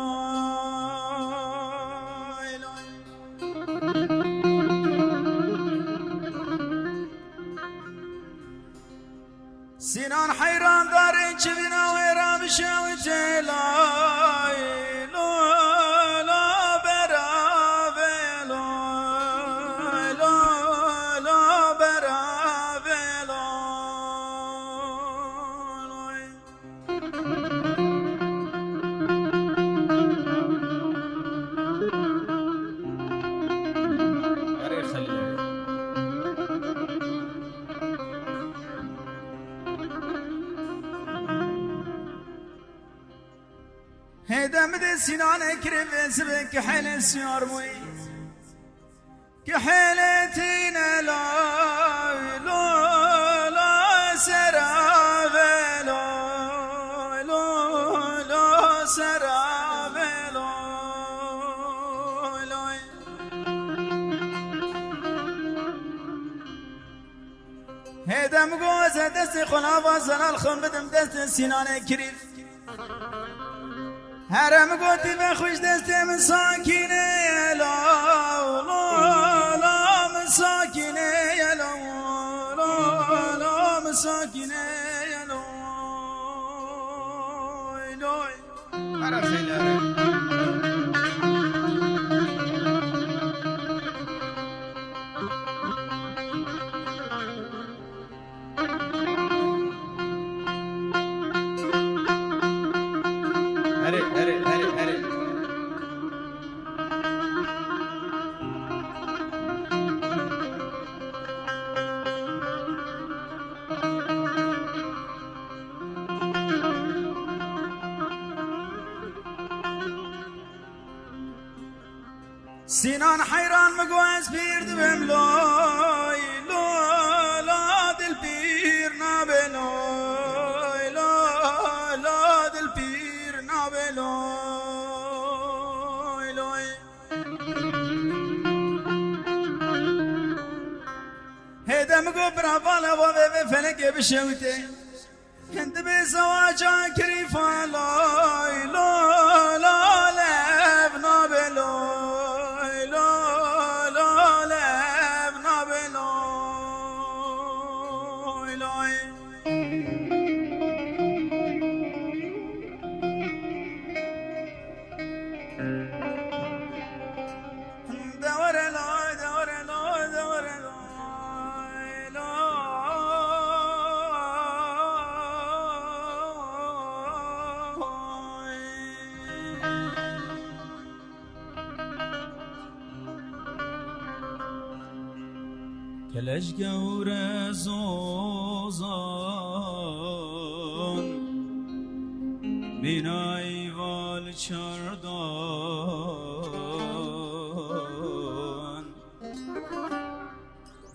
سنان حيران دارين شبنا ويرا بشاوي جلاي لا برا بلا لا برا بلا هدم دي سنان كريم سبك حل السيار موي كحيلتنا لا سراب لا سراب هدم جوز دست خلافا زنا الخم بدم دست سنان كريم هرم قوتي بخوش دستي من ساكنة يا لا من ساكنة يا لا من ساكنة يا هري سینان حیران مگوز پیر دبم لای لا دل پیر نابه لای لا دل پیر نابه لای هیدم گو برابالا و به فلک بشوته هند به زواجان کریفا لای لب نابه کلش گور زوزان بینای وال چردان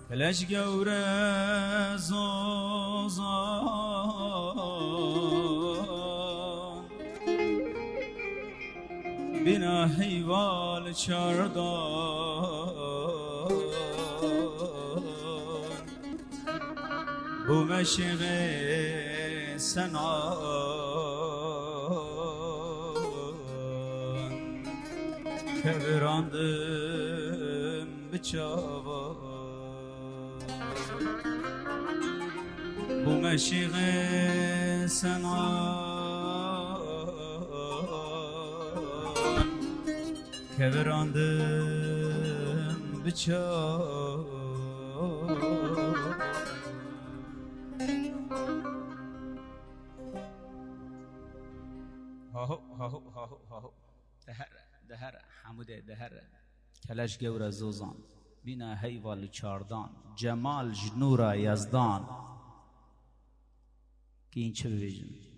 کلش گور زوزان بینای وال چردان bu meşiği senan kevrandım bıçava bu meşiği senan kevrandım bıçava هاهو دهر حموده دهر کلش گور زوزان بینا هیوال چاردان جمال جنورا یزدان که این چه ببیجن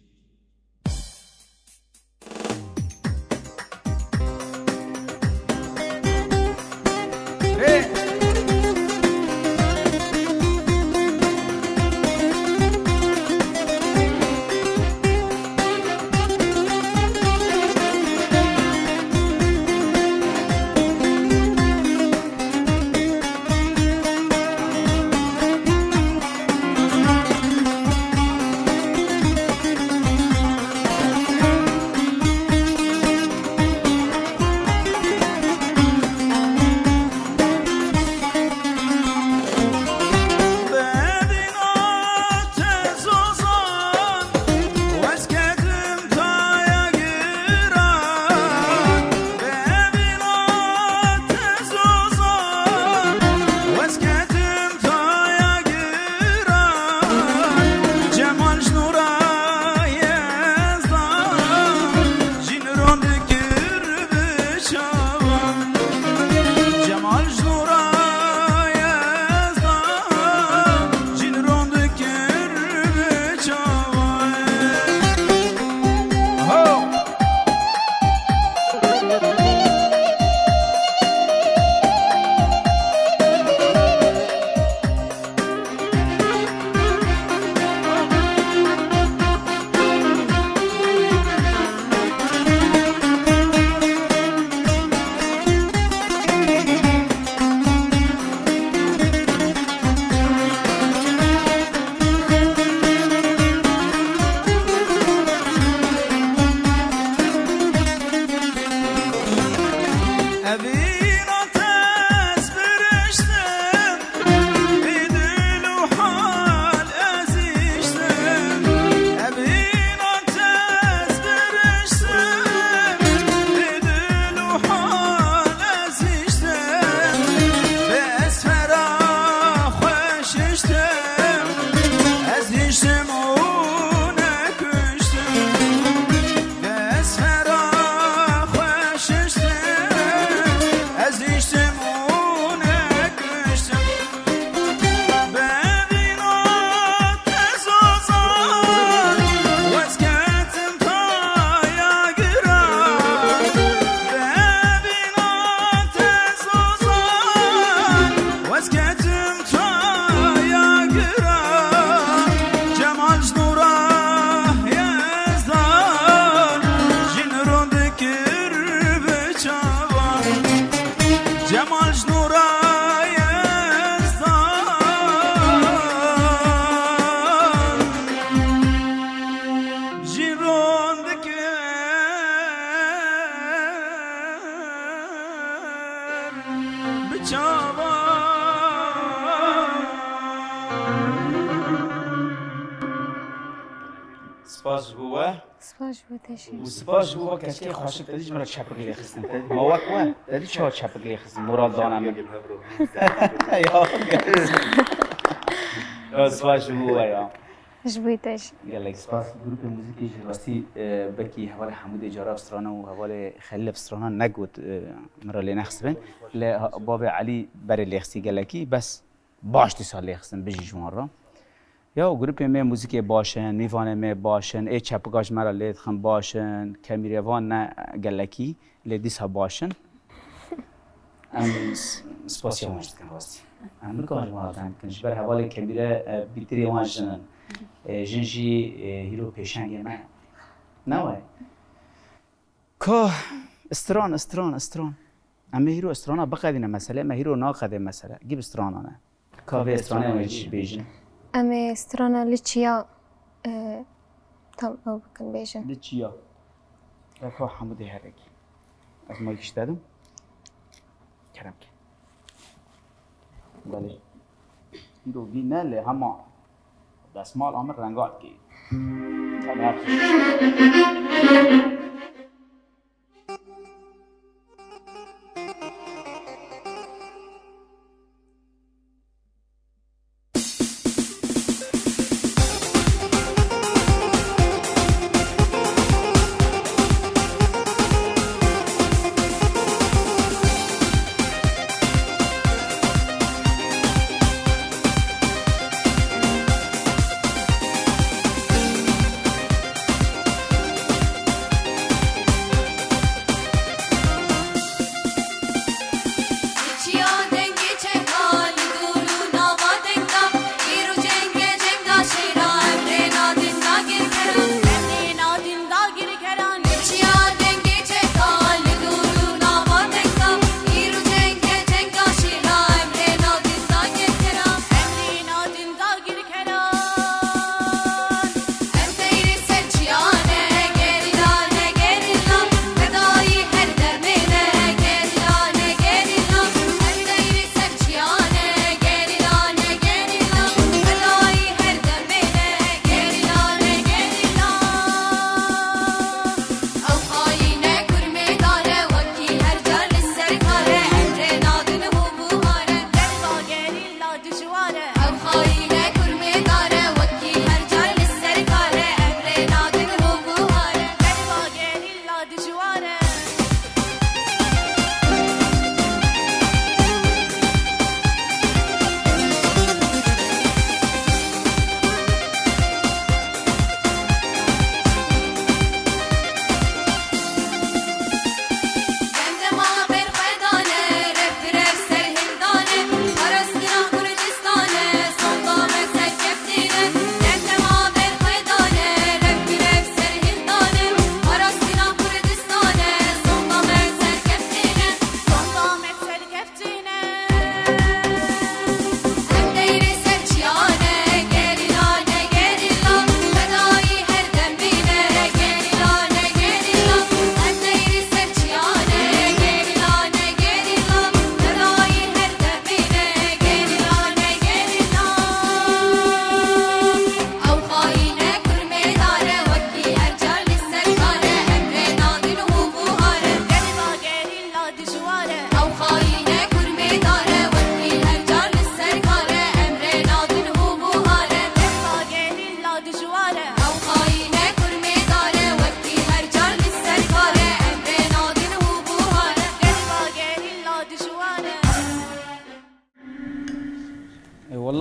سپاس گوه سپاس بودشی و سپاس گوه کسی که خواهشت دادیش مرا چپگلی خستن مواد گوه دادی چه چپگلی خستن مراد دانم یا سپاس گوه یا اش بودشی گلک سپاس گروپ موزیکی راستی بکی حوال حمود اجاره استرانا و حوال خلیل استرانا نگود مرا لی نخستبن لی باب علی بری لیخسی گلکی بس باش تی سال لیخستن بجی جوان را یا گروپ می موزیک باشن میوان می باشن ای چپگاش مرا لید خم باشن کمیریوان نه گلکی لیدیس ها باشن ام سپاسی همشت کن راستی ام بکنم جوان کنش بر حوال کمیره بیتری وان جنن جنجی هیرو پیشنگی من نه که استران اما هیرو استرانا بقدینه مسئله ما هیرو ناقده مسئله گیب استرانا نه که به استرانا میچی بیجن اما استرانا لچیا تام او بکن بیشن لچیا رفا حمودی هرکی از ما یکیش دادم کرم که بله هیرو بی نله همه دستمال عمر رنگات کی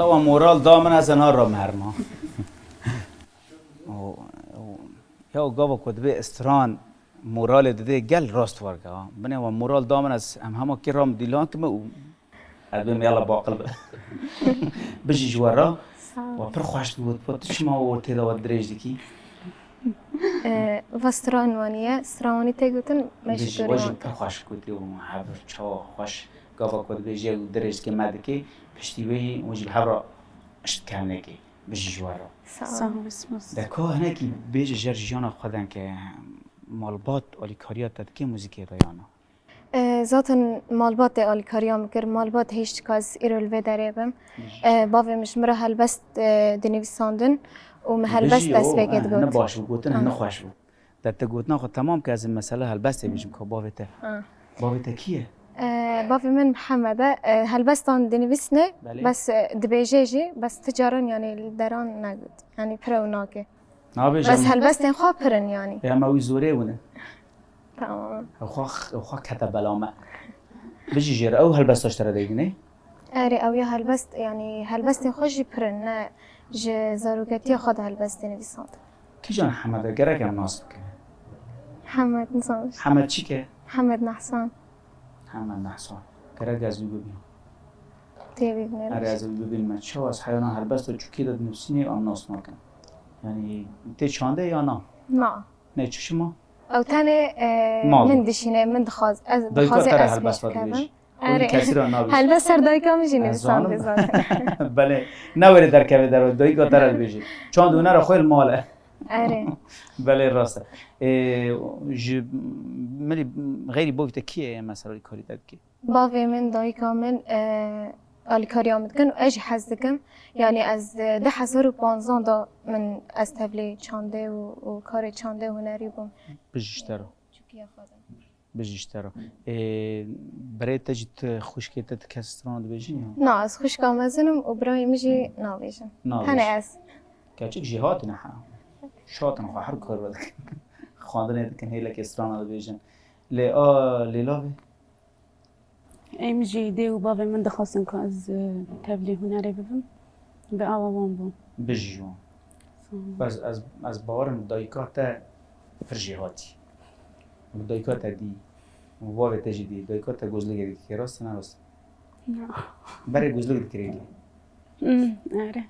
والله و مورال دامن از انها را مرما یا گاوا کدبه استران مورال دده گل راست ورگا بنه و مورال دامن از همه که رام دیلان که ما البته یالا باقل بجی جوارا و پر خوش بود پس شما و تدا و درج دکی و استرانوانیه استرانوانی تگوتن بجی مشکوری واجب پر خوش کودی و حبر چا خوش گاوا کدبه جی درج که مدکی پشتی وی واجب حبر اشتکانه کی بجی جوارا سلام اسمس دکا هنه کی بیج جرجیانا خودن که مالبات آلیکاریات داد که موزیکی دایانا ذاتن مالبات آلیکاریا مکر مالبات هیچ کاز ایرول و داره بم باوی مش مرا هلبست دنیویساندن ومهلبست دست بگید نه گوت باش گوتن نه خوش بود دت گوتن خود تمام که از این مسئله هلبست بیشم که باوته کیه بافي من محمد هلبستان دنيفيسني بله. بس دبيجيجي بس تجارن يعني الدران نقد يعني بروناكي نابجم بس هلبستن خو برن يعني یا ما وی زوره ونه تمام خو كتب بلامه بيجي جير او هلبستاش ترى ديني اري او يا هلبست يعني هلبستن خوجي برن نه ج زاروكتي خد هلبستن دنيفيسان کی جان حمد گرک هم ناس که محمد نصاش حمد چی که محمد نحسان حمد نحسان گرک از ببین تيبي اره بنيرش از ببین من شو از حیوان هلبست و چکی داد نفسینی آن ناس نکن یعنی تی چانده یا نه ما نه چی شما او تاني ماضي. من دشينه من دخاز از دایکا دخاز تره از هلبست بيش داد كمان بیش اون کسی را نابیش هلبست سر دايكا مش از نویسان آنم. بزاد بله نوری در کبه در دایکا تره بیشی چون دونه را خویل ماله اري بله راسته ج ملی غیری بوفت کیه مثلا کاری داد کی بافي من دايكا من الكاريا متكن اجي حزكم يعني از ده حزر و بانزان دا من از تبلي چانده و کار چانده هنری بوم بجشترو چوكيا خودم بجشترو برای تجت خوش که تت کسران بجی نا از خوش کامزنم و برای مجي ناويجن ناویش. هنه از کچک جهات نه شاتن خو هر کار ود خواندن دکن هیلا کسران بجن لیلا ام جي دي وبابا من دخلسن كاز تبلي هنري ببم بأوان بوم بجیون بس از باورم دایکات فرجیهاتی دایکات دی وای تجدی دایکات گزلگری که راست نه راست لا برای گزلگری کردی اره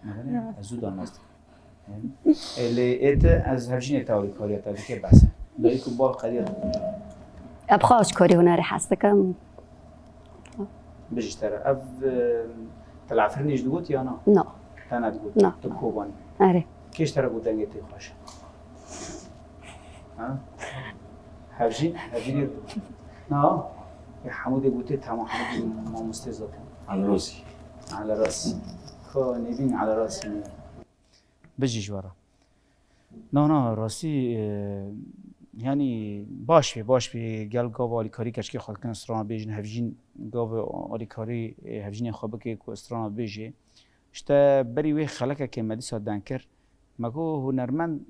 زود آنست لیت از همچین تاوری کاریات دادی که بس دایکو با قدیت ابخاش كوري هناري حاسكم بجشتره اف تلعفرنیش دوت یا نه نو تنها دوت نه. تو کوبانی اري کیش تره بود دنگه تی خوش هفجین نه یه حمود گوته تمام حمود ما مستزد على راسي على راسي خو نبين على راسي بجي جوارا نه راسي يعني باش في قال قاو آلیکاری کشکی خود کن استرانا بیجن هفجین قاو آلیکاری هفجین خوابه که کو استرانا بیجه اشتا بری وی خلقه که مدیسا دنکر مگو هنرمند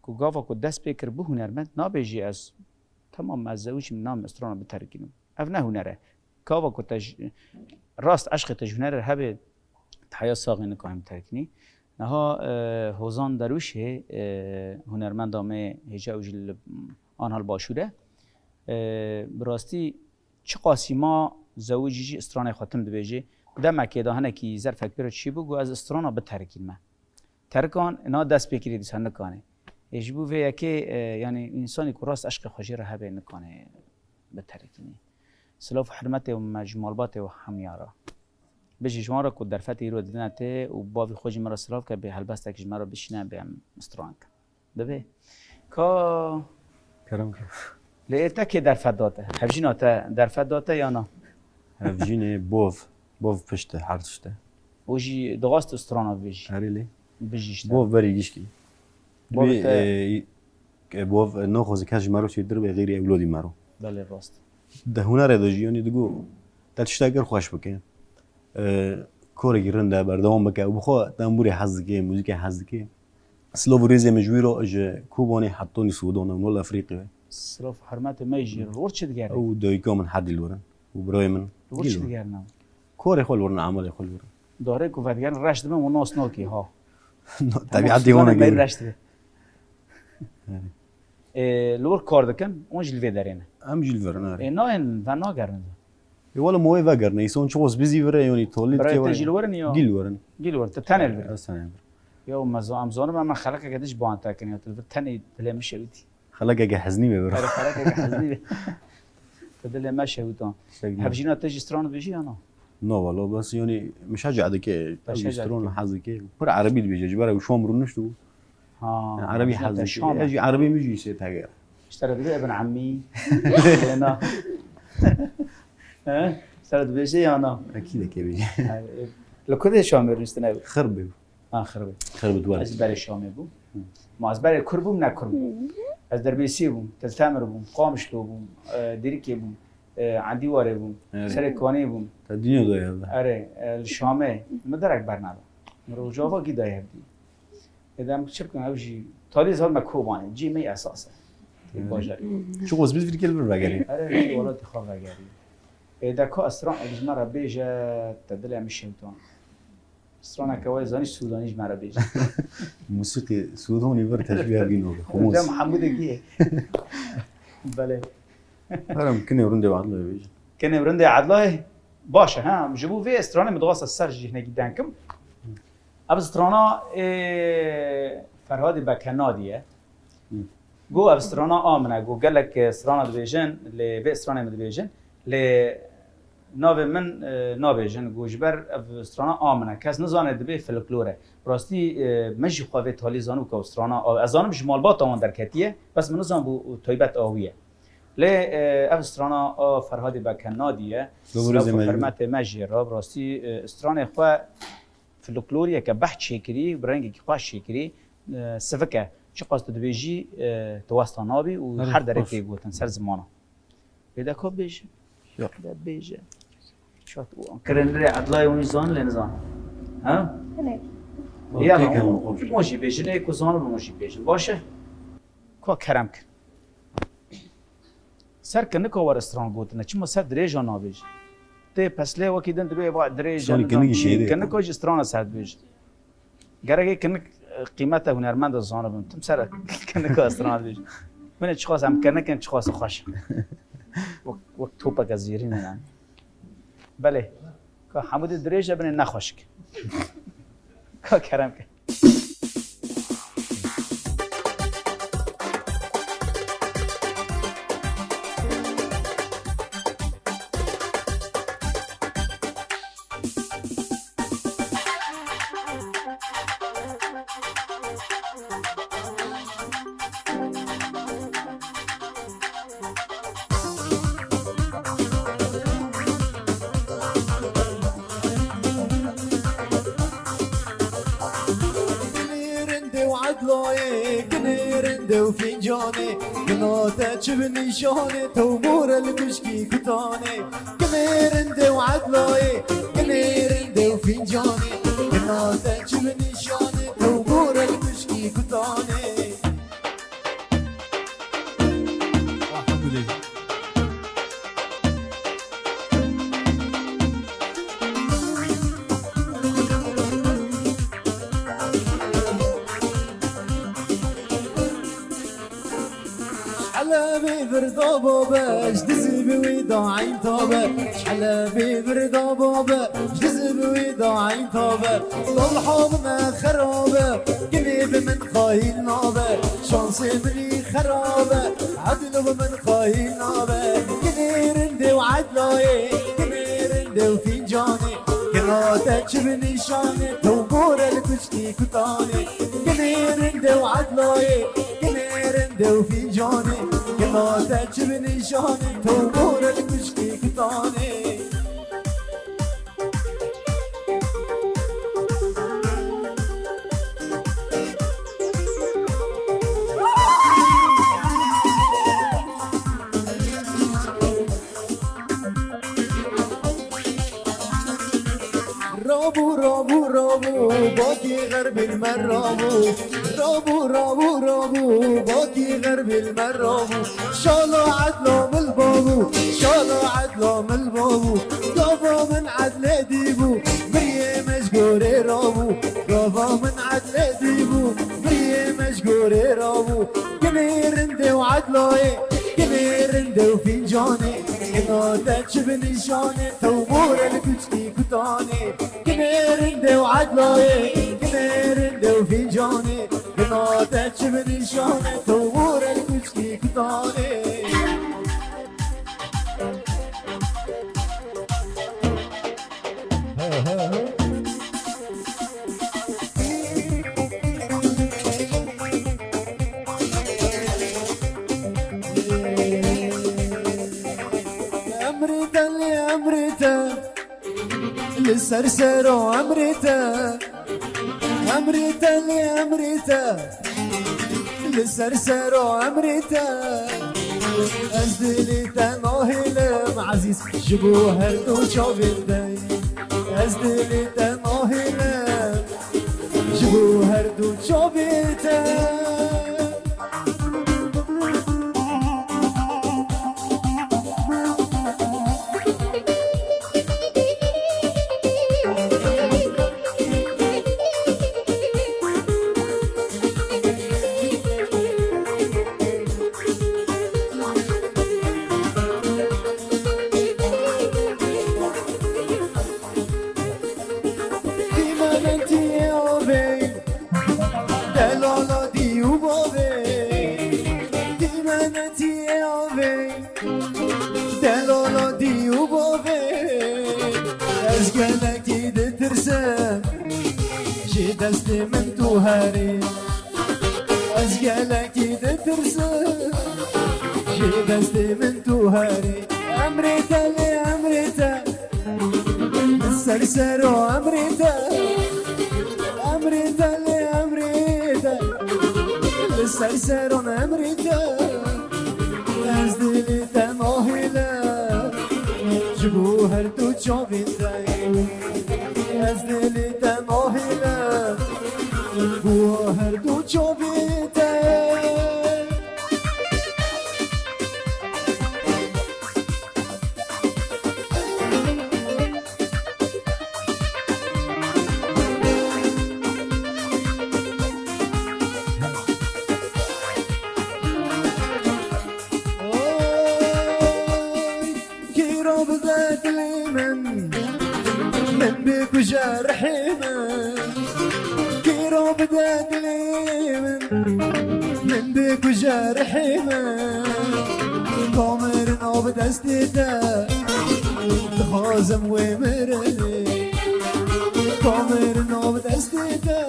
کو قاو کو دست بکر بو هنرمند نابیجی از تمام مزویش من نام استرانا بترکینم اف نه هنره قاو کو راست عشق تجهنره هبه تحیا ساقی نکاهم ترکینی نها هوزان دروشه هنرمند آمه هجا وجل آنها باشوره براستی چه قاسی ما زوجی استرانه خاتم دبیجه دم که دهنه کی ظرف اکبر چی بگو از استرانا بترکین ما ترکان اینا دست بکری دیسان نکانه اجبو وی که یعنی انسانی که راست عشق خوشی را هبه نکانه بترکینی سلاف حرمت و مجمالبات و همیارا بجی شما را که در فتح ایرو دیدن ته و باوی خوشی مرا سلاف که به هلبست که مرا بشینه به هم استران کن دبه که كرم لیتا که در فتح داته هفجین در فتح داته یا نه هفجيني بوف پشت حرشته وجي دغاست استرانا بيجي هريلي بيجيش بوف بري جيشكي بوف بوف ناخذ كاش مارو تيدر بغير اولادي مارو بله راست ده هنر دجيوني دغو تشتاگر خوش بکن کاری رنده بردام بکه و بخوا تنبوری حزکه موزیک حزکه سلاو ریزه مجوی را اج کوبانی حطونی سودان مول افریقیا سلاف حرمت ما يجي ورش تجاري او دایکا من حد الورن و برای من ورش تجاري نعم کاری خال ورن عمل خال ورن داره كوفاديان رشد من وناس نوكي ها طبیعت دیوانه غير گیر رشد لور کار دکن اونج الوی دارینه هم جیل ورن آره نه ان فنا گرن ولا موی وگرن ایسون چوز بیزی وره یعنی تولید برای که تجیل ورن یا گیل ورن گیل ورن تنه الوی اصلا یا مزام من خلق قدش بان تاكن يا تنه دل مشويتي خلاك اجا حزنی ببر برای خلق حزني دل مشويتون هبجينا تجي استران بيجي انا نه والا بس یعنی مش هجعده که بشجع استرون که. حزی که پر عربی بیجه برای شام رو نشتو ها عربي حزي اجي عربي ميجي سي تاغير اشترى بيه ابن عمي انا ها اشترى بيه انا اكيد كي بيجي لو كده شامر نستنى خربي خربه خربت ولد از برای شامه بوم ما از برای کر بوم نه کر بوم از دربیسی بوم تلتمر بوم قامشلو بوم دیریکی بوم عندی واره بوم سرکانی بوم الدنيا ضايعه آره شامه مدرک برنامه روجاوا کی دایه دی ادم چه کنم اوجی تالی زال مکوبانه جی می اساسه باجاری شو قوس بيت في الكلب بقالي آره ولات خواه وگری ایده که استران اگه مرا بیجه تدل همیشیمتون استران که زانیش سودانیش مرا بیجه موسيقى سوداني بر تشبيه بينه خموس ده محمود گیه بله انا ممكن يرند بعض له بيجي کنه برنده عدله باشه ها جبو في استران مدغاس السرج هنا جدا كم اب استرانا فرهاد بکنادیه گو اب استرانا آمنه گو گلک استرانا دویژن ل به استرانا دویژن ل ناو من ناویژن گوجبر اب استرانا آمنه کس نزانه دبی فلکلوره راستی مجی خواه تالی زانو که استرانا ازانم جمال بات آن در کتیه بس من نزان بو طیبت آویه ل اب استرانا فرهاد بکنادیه حرمت مجی را راستی استرانا خواه فلکلوریه که بحث شکری برنگی که خواه شکری سفکه چه قصد دویجی توستانابی و هر دره که گوتن سر زمانه بیده که بیجه ده بیجه شاید او کرنده عدلای اونی زان لنزان ها؟ نه یا موشی بیجه نه که زان رو موشی بیجه باشه که کرم کن سر کنه که وار استران گوتنه چی ما سر دریجا نابیجه ته پسله وکی دن دبی با دریجا سونی کنه شیده کنه که استران سر بیجه گرگه کنه قیمت هنرمند زانه بم تم سر کنه که استران بیجه من چه خواستم کنه که چه خواست خوش وقت توپا گزیری نه بله که حمود دریجه بنه نخوش که کرم که كنيرنده وفنجاني قناته تشبني شاني تومور المشكي كتاني كنيرنده وعدلاي كنيرنده وفنجاني قناته تشبني شاني تومور المشكي كتاني الحمد لله حلبي بردا بابا جدز بويدا عين طابة حلبي بردا بابا جدز بويدا عين طابة طول حوضنا خرابة قلب من خاين نابة شانسي مني خرابة عدل من خاين نابة كنيرندي وعدلاي كنيرندي وفنجاني كناتك شبني شاني توقور الكشكي كتاني كنيرندي وعدلاي كنيرندي وفنجاني كناتك شبني شاني توقور الكشكي كتاني رابو رابو رابو باقي غرب المرابو رابو رابو رابو باقي غرب المرابو شالو عدلو من البابو شالو عدلو من البابو قافا من عدل ديبو مريه مشقوري رابو قافا من عدل ديبو مريه مشقوري رابو كنيرندي وعدلوي كنيرندي وفنجاني كناتك شبني شاني توبور الكشكي كتاني كنيرندي وعدلاي كنيرندي وفنجاني كناتك شبني شاني توبور الكشكي كتاني للسرسر وعمرته أمريتا لأمريتا للسرسر وأمريتا أزدليتا نوهلم عزيز جبوه هردو شوفيتاي أزدليتا نوهلم جبوه هردو شوفيتاي دستي من توهاري أزقالك ترسل جي دستي من توهاري أمريتا لأمريتا السرسر وأمريتا أمريتا لأمريتا السرسر وأمريتا أزدليتا موهلا جبوهر تو تشوفيتاي أزدليتا موهلا جبوهر تو تشوفيتاي جارحي كيرو بدات من بيك وجارحي قمر نوب دستيتا تخازم ومرني قمر نوب دستيتا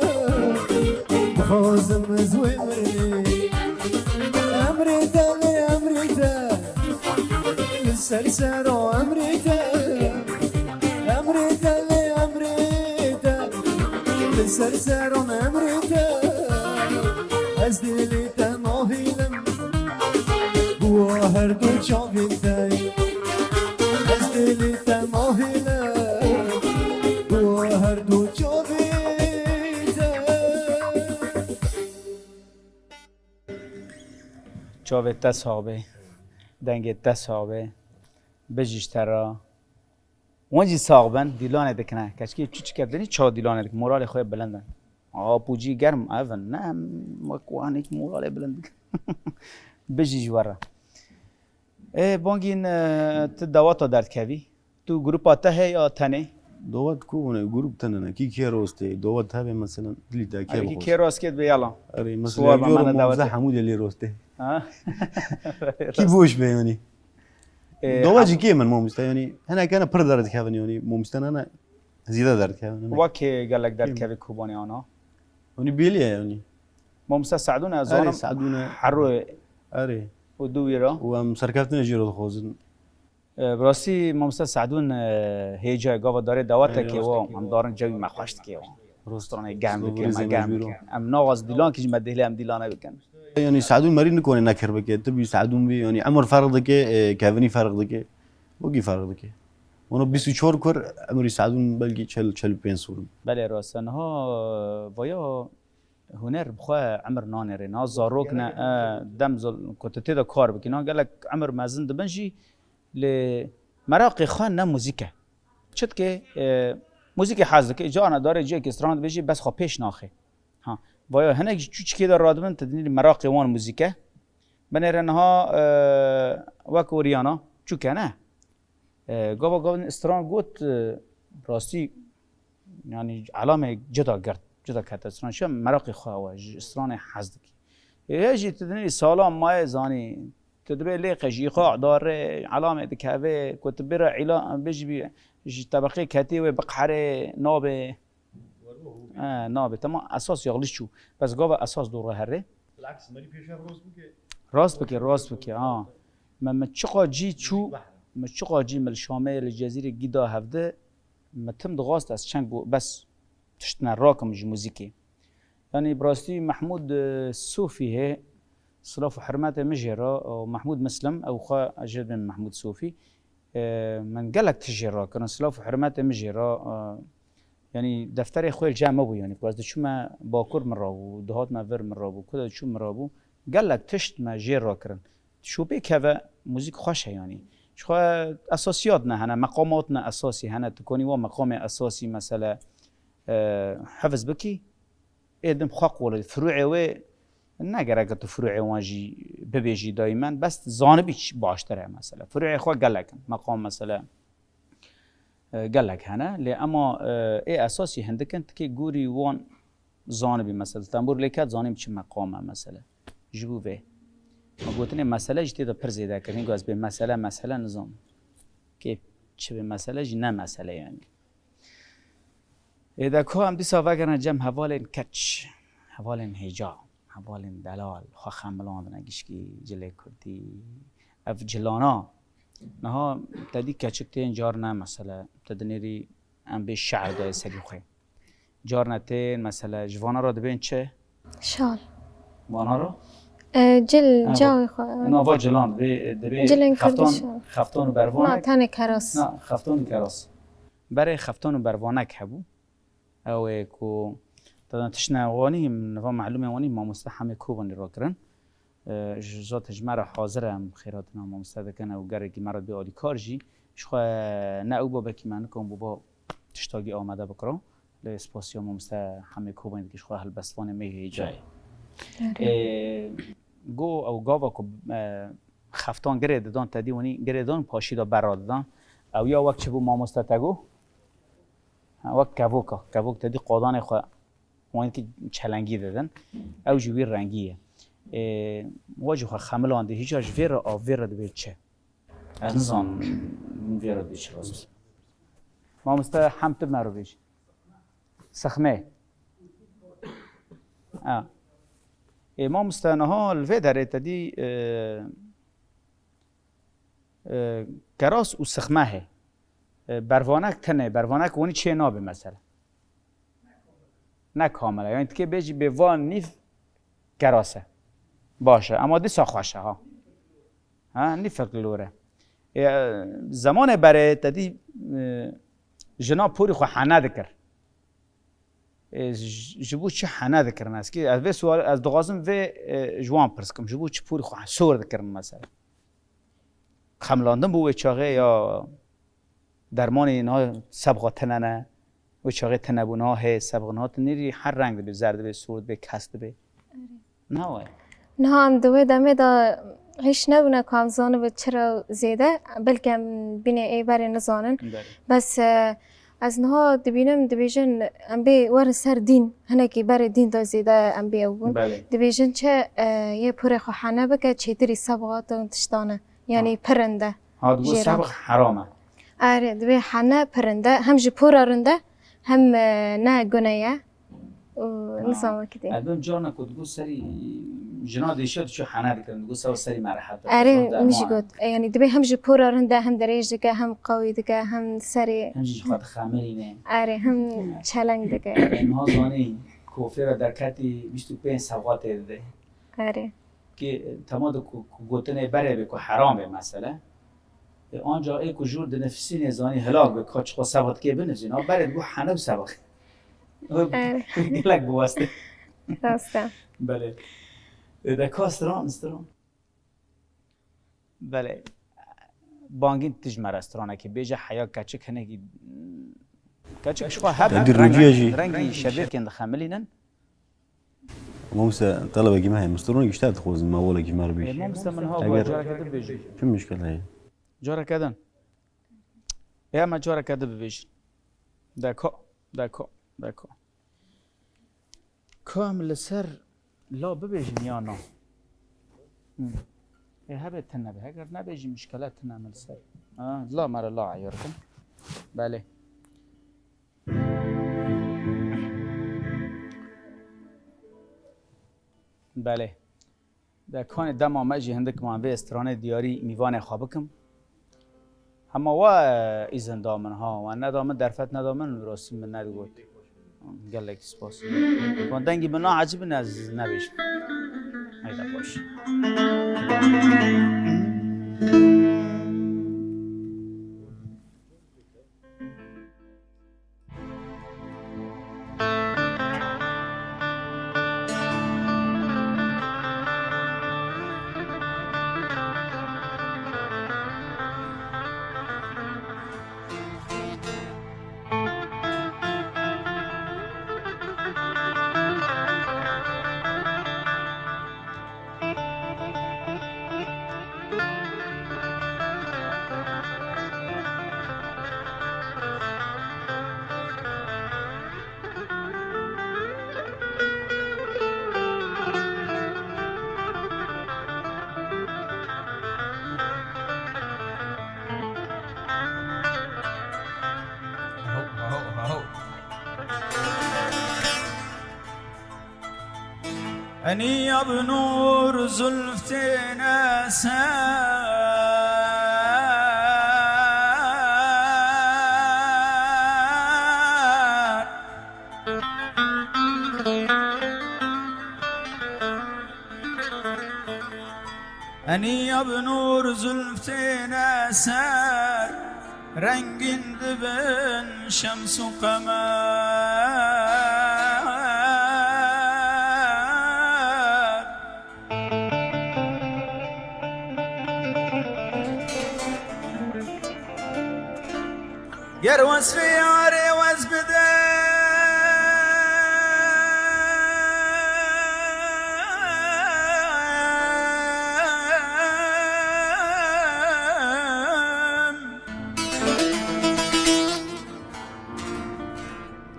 تخازم زومرني أمريتا لأمريتا للسرسر وأمريتا أمريتا سرسرون أمريتا أزدليتا موهيلم بوهر دو شوفيتاي أزدليتا موهيلم بوهر دو شوفيتاي چاوه صحابه دنگ صحابه بجیشترا وانجی ساقبن دیلانه دکنه کشکی چی کردنی چا دیلانه دک مورال خوی بلندن پوجی گرم اون نه مکوانی که مورال بلند بجی جواره بانگین تو دوات درد کوی تو گروپا ته یا تنه دوات كونه جروب تننا كي روستي دوات هذا مثلا اللي تاكل كي روسكيت بيلا اري مثلا اليوم موزع حمود اللي روستي كي بوش بيوني دواجي كي من مو مستني يعني انا كان بردر كافن يعني مو مستني انا زياده درت كافن وكي قال لك درت كافي كوباني انا وني بيليا يعني مو مساعدونا زون ساعدونا حرو اري ودويرا ومسركفتنا جيرو خوزن براسي ممسا سعدون هيجا قاوا داري دواتك و ام دارن جوي ما خوشت كي رستوران جام كي ما جام ام ناغاز ديلان كي مدهله ام ديلانه بكن يعني سعدون مرين نكون نكر بك تبي سعدون بي يعني عمر فرق دك كافني فرق دك وقي فرق دك وانا 24 كور عمري سعدون بلقي تشل بينسول بله راستن ها ويا هنر بخوا عمر نانر نا زاروكنا دمزل كنت تدا كار بكنا قال لك عمر مازن دبنجي لمراقي خان نه موزیکه چت که موزیک حاضر که جانا داره جای که استراند بشی بس خو پیش ناخه ها ویا هنگ چوچ که در رادمن تدنی مراقي وان موزیکه بنرنها وکوریانا چو کنه گاوا استراند گوت راستی يعني علامه جدا گرد جدا کت استراند شو مراقي خو استراند حاضر کی یه تدنی سلام ما زانی تدبي ليق جيقاع دار علامة كهوه كتبرا علا بيجي طبقة كتي وبقحرة نابه نابه تمام أساس يغلش شو بس جوا أساس دوره هره بالعكس مالي بيشاف راست بكي ما تشقى جي شو ما تشقى جي من الشامل الجزيرة جدا هفده ما تم دغاست از چنگ بس تشتنا راكم جي موزيكي يعني براستی محمود صوفی هه صلاف و حرمت مجرا و محمود مسلم او خا اجد من محمود صوفی من قالك تجرا كان صلاف و حرمت مجرا يعني دفتر خوي جامع بو يعني باز شو ما باكر من رابو دهات ما فر من رابو كذا شو من رابو قالك تشت ما جرا كرن شو بك هذا موزيك خوشه يعني شو اساسياتنا هنا مقاماتنا اساسي هنا تكوني و مقام اساسي مثلا حفظ بكي ادم خاق ولا فروع و نگره که تو فروع واجی ببیجی دائما بس زانبیش باشتره مثلا فروع خو قالك مقام مثلا قالك هنا لی اما ای اساسی هندکن که گوری وان زانبی مثلا تنبور لیکت زانیم چه مقامه مثلا جبو به ما گوتنی مسئله جدی دا پر زیده کردن گاز به مسئله نظام که چه به مسئله جی نه مسئله یعنی اذا که هم دیسا وگرن جمع حوالین کچ حوالین هجا حوالین دلال خوا خملان نگیشکی جلی کردی اف جلانا نها تدی کچکتین جار نه مثلا تدنیری ام به شعر دای سری خوی جار نتین مثلا جوانا را دبین چه؟ شال وانا را؟ جل جاوی خواه نوا جلان دبی جلن خفتان و بروانک نه تن کراس نه خفتان و کراس برای خفتان و بروانک هبو او کو تدن تشنا وانی نوا معلومه وانی ما مستحم کوبانی را کرن جزات جمره حاضرم خیراتنا ما مستدکن او گرگی مرد به آلی کارجی شخوا نه او بابا کی من کن بابا تشتاگی آمده بکرم لی سپاسیا ما مستحم کوبانی که شخوا هلبستوان میه جای گو او گاوا کو خفتان گرید دان تدی ونی گریدان پاشیدا براد دان او یا وقت بو ما مستتگو وقت کبوک تدی قادان خو وانی که چلنگی دادن او جوی رنگیه واجه خو خملان ده هیچ اج ویر او ویر ده چه از نظام ویر ده چه راست ما مست حمت مرو بیش سخمه ما مستنها الفدر تدي كراس و سخمه بروانک تنه بروانک ونی چه نابه مثلا نه کاملا یعنی که بيجي به وان نیف کراسه باشه اما دی ساخوشه ها نیف لوره زمان برای تدی جنا پوری خو حنا دکر جبو چه حنا دکرن است که از سوال از دغازم و جوان پرسکم جبو چه پوری خو سور دکرن مثلا خملاندن بو چاغه یا درمان اینا سبقه تننه و چاغه تنبونه ها سبقه تنیری هر رنگ به زرد به سورد به کست به نه وای نه هم دوی دمه دا هیچ نبونه که هم زانه به چرا زیده بلکه بینه ای بره نزانن بس از نها دبیجن ام بی ور سر دین هنه که بر دین دا زیده ام بی او بون دبیجن چه یه پره خو حنه بکه چه دری سبقات تشتانه یعنی پرنده ها دو سبق حرامه آره دبی حنه پرنده هم جی پورا رنده هم نه گناه نظام کده البته جانا کدگو سری جنا دیشت چه حنه دکن دگو سری مرحله آره میشه گفت یعنی دبی هم جی پورا رنده هم دریج دکه هم قوی دکه هم سری هم جی خود خامرینه آره هم چلنگ دکه اینها زانی کوفر در کتی 25 سبقات ده آره که تمام گوتنه بره به کو حرامه مثلا آنجا ای کو جور د نفسی نزانی هلاک به کاچ خو سبقات که بنزین ها بره بو حنه سبق گلک بواسته راسته بله ده کاستران استران بله بانگین تجمع رستورانه که بیجه حیا کچک هنگی کچک شخوا هب رنگی شبیر کند خملینن ما مثل طلبه جي معي مسترون يشتغل خوز ما ولا جي مربيش ما مثل من هو جارة كده بيجي شو المشكلة هي؟ جارة كده يا ما جارة كده بيجي داكو كامل سر لا ببيجي يا نا هبه تنبه اگر نبيجي مشكلات نعمل سر لا مرة لا عياركم بله بله در کان دم آمجی هندک ما به استرانه دیاری میوان خوابکم اما و ایزن دامن ها و ندامن درفت ندامن راستی من ندگوت قال لك سباس كون دنگی بنا عجب نز نبیش هیدا باش أني يا بنور زلفتين أسار أني يا بنور زلفتين أسار رنگ دبن شمس وقمر يروس في عاري وازبدان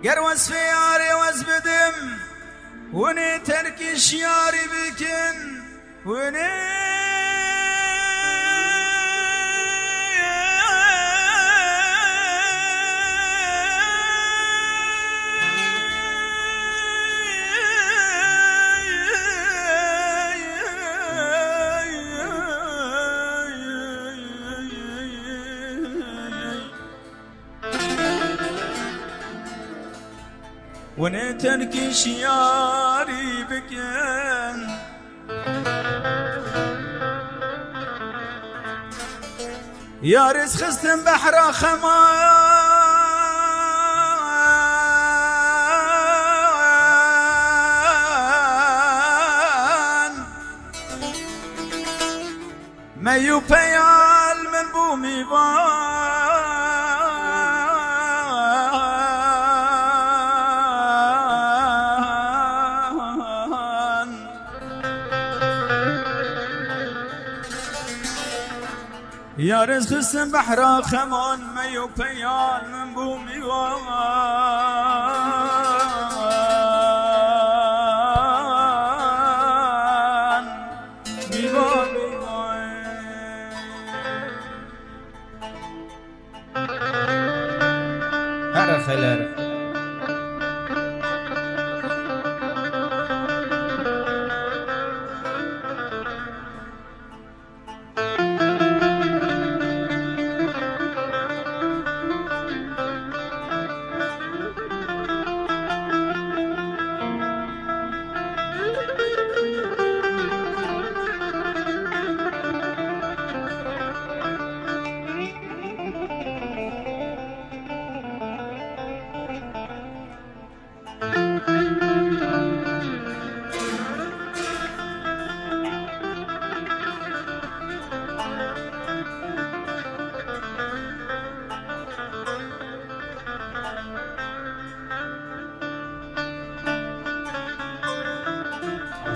يروس في عاري وازبدم وني تركي شياري بكن وني ونتركي شياري بكن يا رز خستن بحر خمان ما يبيال من بومي يا رزق السن بحر خمان ما يبيان من بومي وان ميوان هر خلال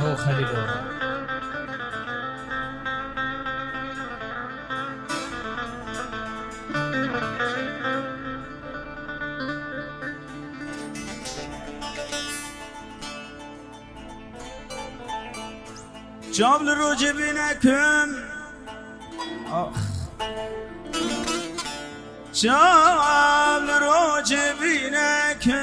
هو خليل جابل روج بينكم جابل روج بينكم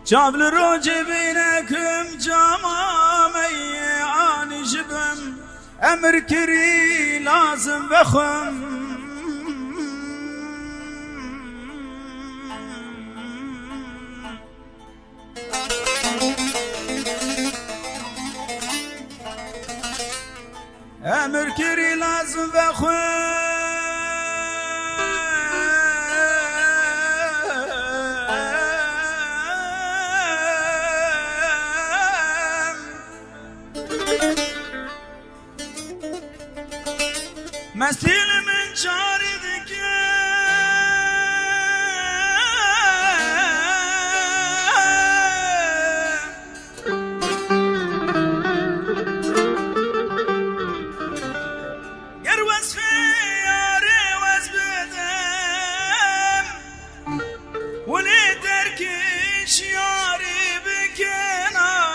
جابل روج بينكم جمامي امر کری لازم بخم امر کری لازم بخم مسیل من چاری دیگه گر وصف یاری وز بدم ولی درکش یاری بکنم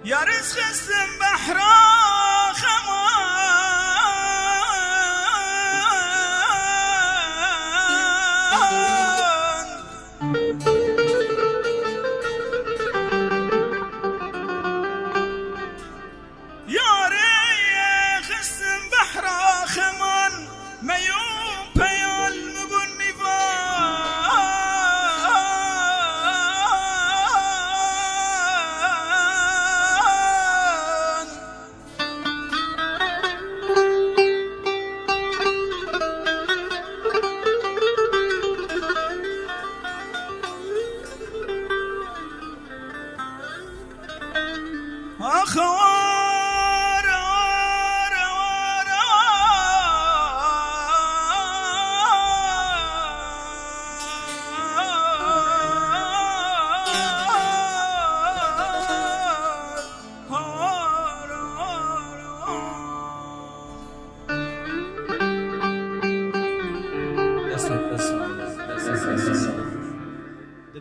يارس خسم بحرا خمان ياري خسم بحرا خمان ميوم بيال مبون أخوار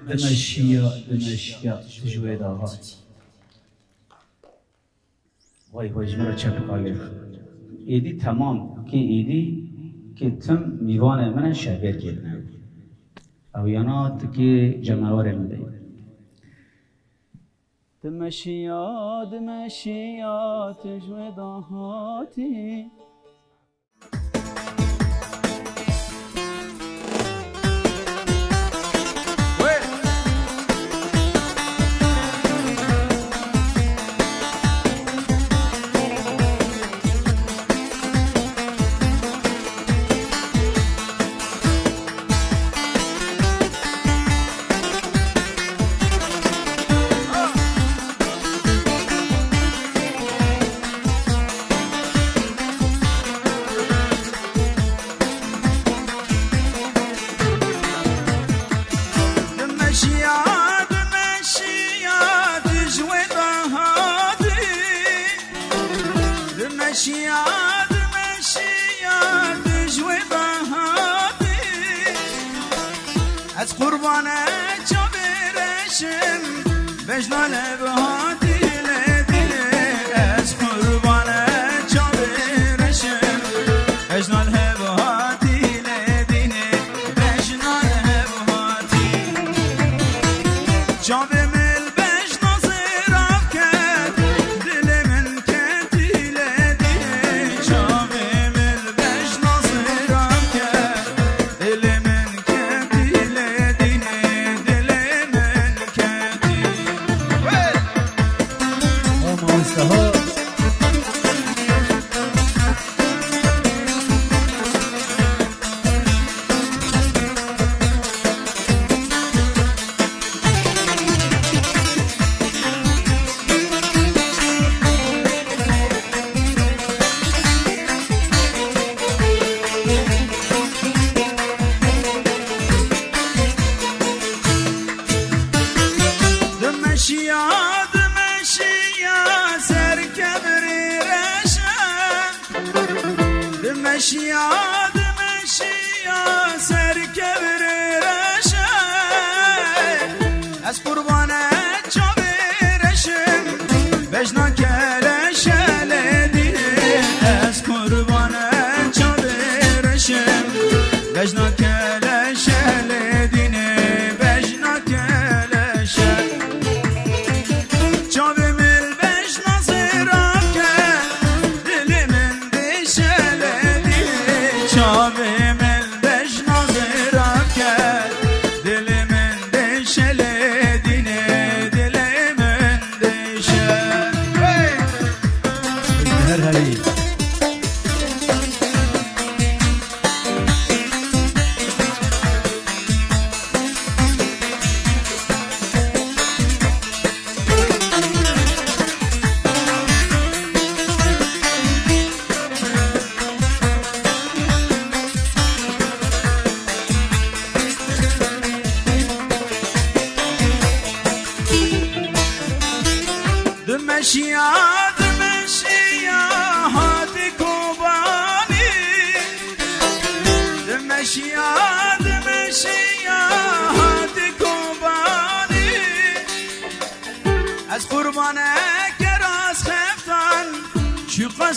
دمشقیات تجوید آغاتی وای وای جمعه چپ قایر ایدی تمام که ایدی که تم میوان من شبیر کردن او یانات که جمعوار مده دمشقیات تجوید آغاتی از قربان جابرشم بجلال بهاتی لدیله از قربان جابرشم بجلال بهاتی لدیله بجلال بهاتی جابر مل بجناز راب کرد دل من کتی لدیله جابر مل بجناز راب کرد دل من کتی لدیله دل من کتی از قربان جابرشم بجنا کلش لدیله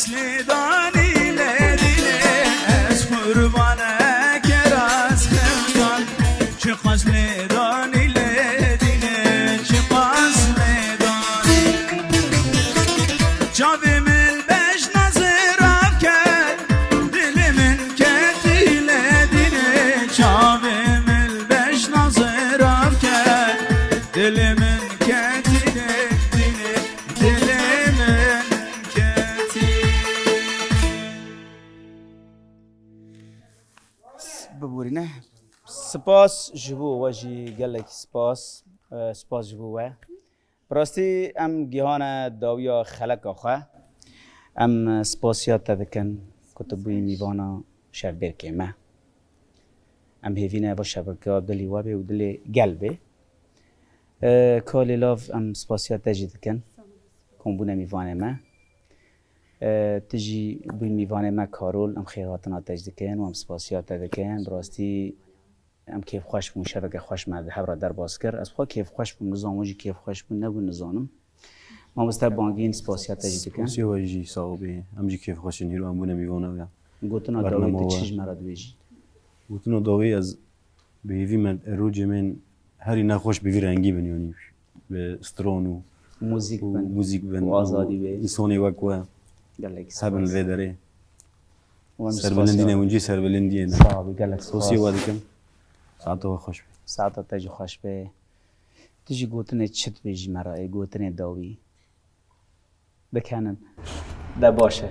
فصل دانی لدینه از قربانه کراس خردان چه فصل دانی لدینه چه فصل دانی جاوی من بش نظر کرد دل من کتی لدینه جاوی من بش نظر کرد دل من کتی لدینه دل من کتی ببورینه سپاس جبو واجی گلک سپاس جبو و براستی ام گیهان داویا خلق آخه ام سپاسیات تدکن کتبوی میوانا شبیر که ما ام هیوینه با شبکه دلی وابه و دلی گلبه کالی لاف ام سپاسیات تجید کن کمبونه میوانه ما تجی بوی میوانه ما کارول ام خیراتنا تجید کن و ام سپاسیات تدکن براستی ام کیف خوش بون شبکه خوش مذهب را در باز کرد از خود کیف خوش بون نظام وجی کیف خوش بون نبود نظامم ما مستر بانگین سپاسیات تجید کن سپاسی واجی صاحبی امجی کیف خوش نیرو ام بونه میوانه گوتنا داوی تچیج مراد بیجی گوتنا داوی از بهیوی من روج من هری نخوش بوی رنگی بنیانی به استرون و موزیک بن و آزادی به انسانی وکوا گلک هبن سپاس ویدره و ام سربلندینه سپاسیات ونجی سربلندینه صاحبی گلک سپاسی سپاس وادکم ساعتها خوش بی ساعتا تجی خوش به تجی گوتنه چت بیجی مرا ای گوتنه داوی بکنن ده باشه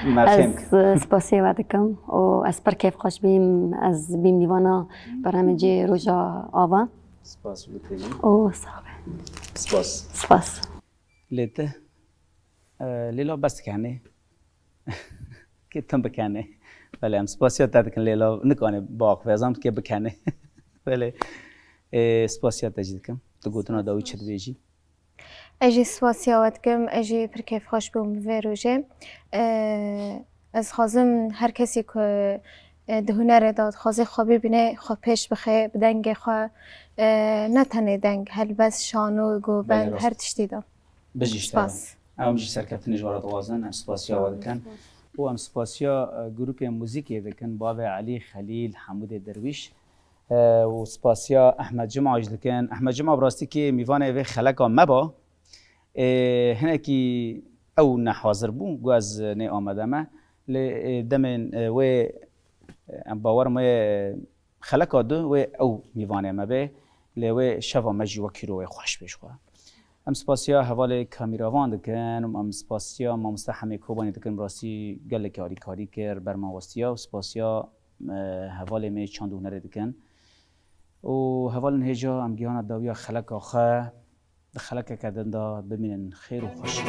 مفهم از سپاسی و دکم و از پر کیف خوش بیم از بیم دیوانا برنامج روژا آوا سپاس بوتجی و صاحب سپاس سپاس لیته لیلا بس کنه که تم بکنه ولی ام سپاسیات تدکن لیلا نکنه باق وزم که بکنه ولی سپاسیات تجید کم تو گوتنا داوی چت بیجی اجی سپاسیات کم اجی پر کیف خوش بوم و روژه از خازم هر کسی که دهنر داد خازه خوابی بینه خواه پیش بخه بدنگ خواه نه تنه دنگ هل بس شانو گوبن راست. هر تشتی دام بجیش سپاس ام جی سرکتنی جوارات غازن ام سپاسیا ودکن و ام سپاسیا گروپ موزیکی دکن باب علی خلیل حمود درویش و سپاسیا احمد جمعه دکن احمد جمعه براستی که میوانه و خلقا مبا هنه کی او نه حاضر بون گو از نه آمده ما دمن و ام باور ما خلقا دو و او میوانه مبه لو شوا مجی و کیرو خوش بش خو ام سپاسیا حواله کامیراوان دکن ام سپاسیا ما مستحمه کوبانی دکن براستی گله کاری کر بر ما وستیا و سپاسیا حواله می چاندو نره دکن و حواله هجا ام گیانا داویا خلق آخه خلق کردن دا ببینن خیر و خوشی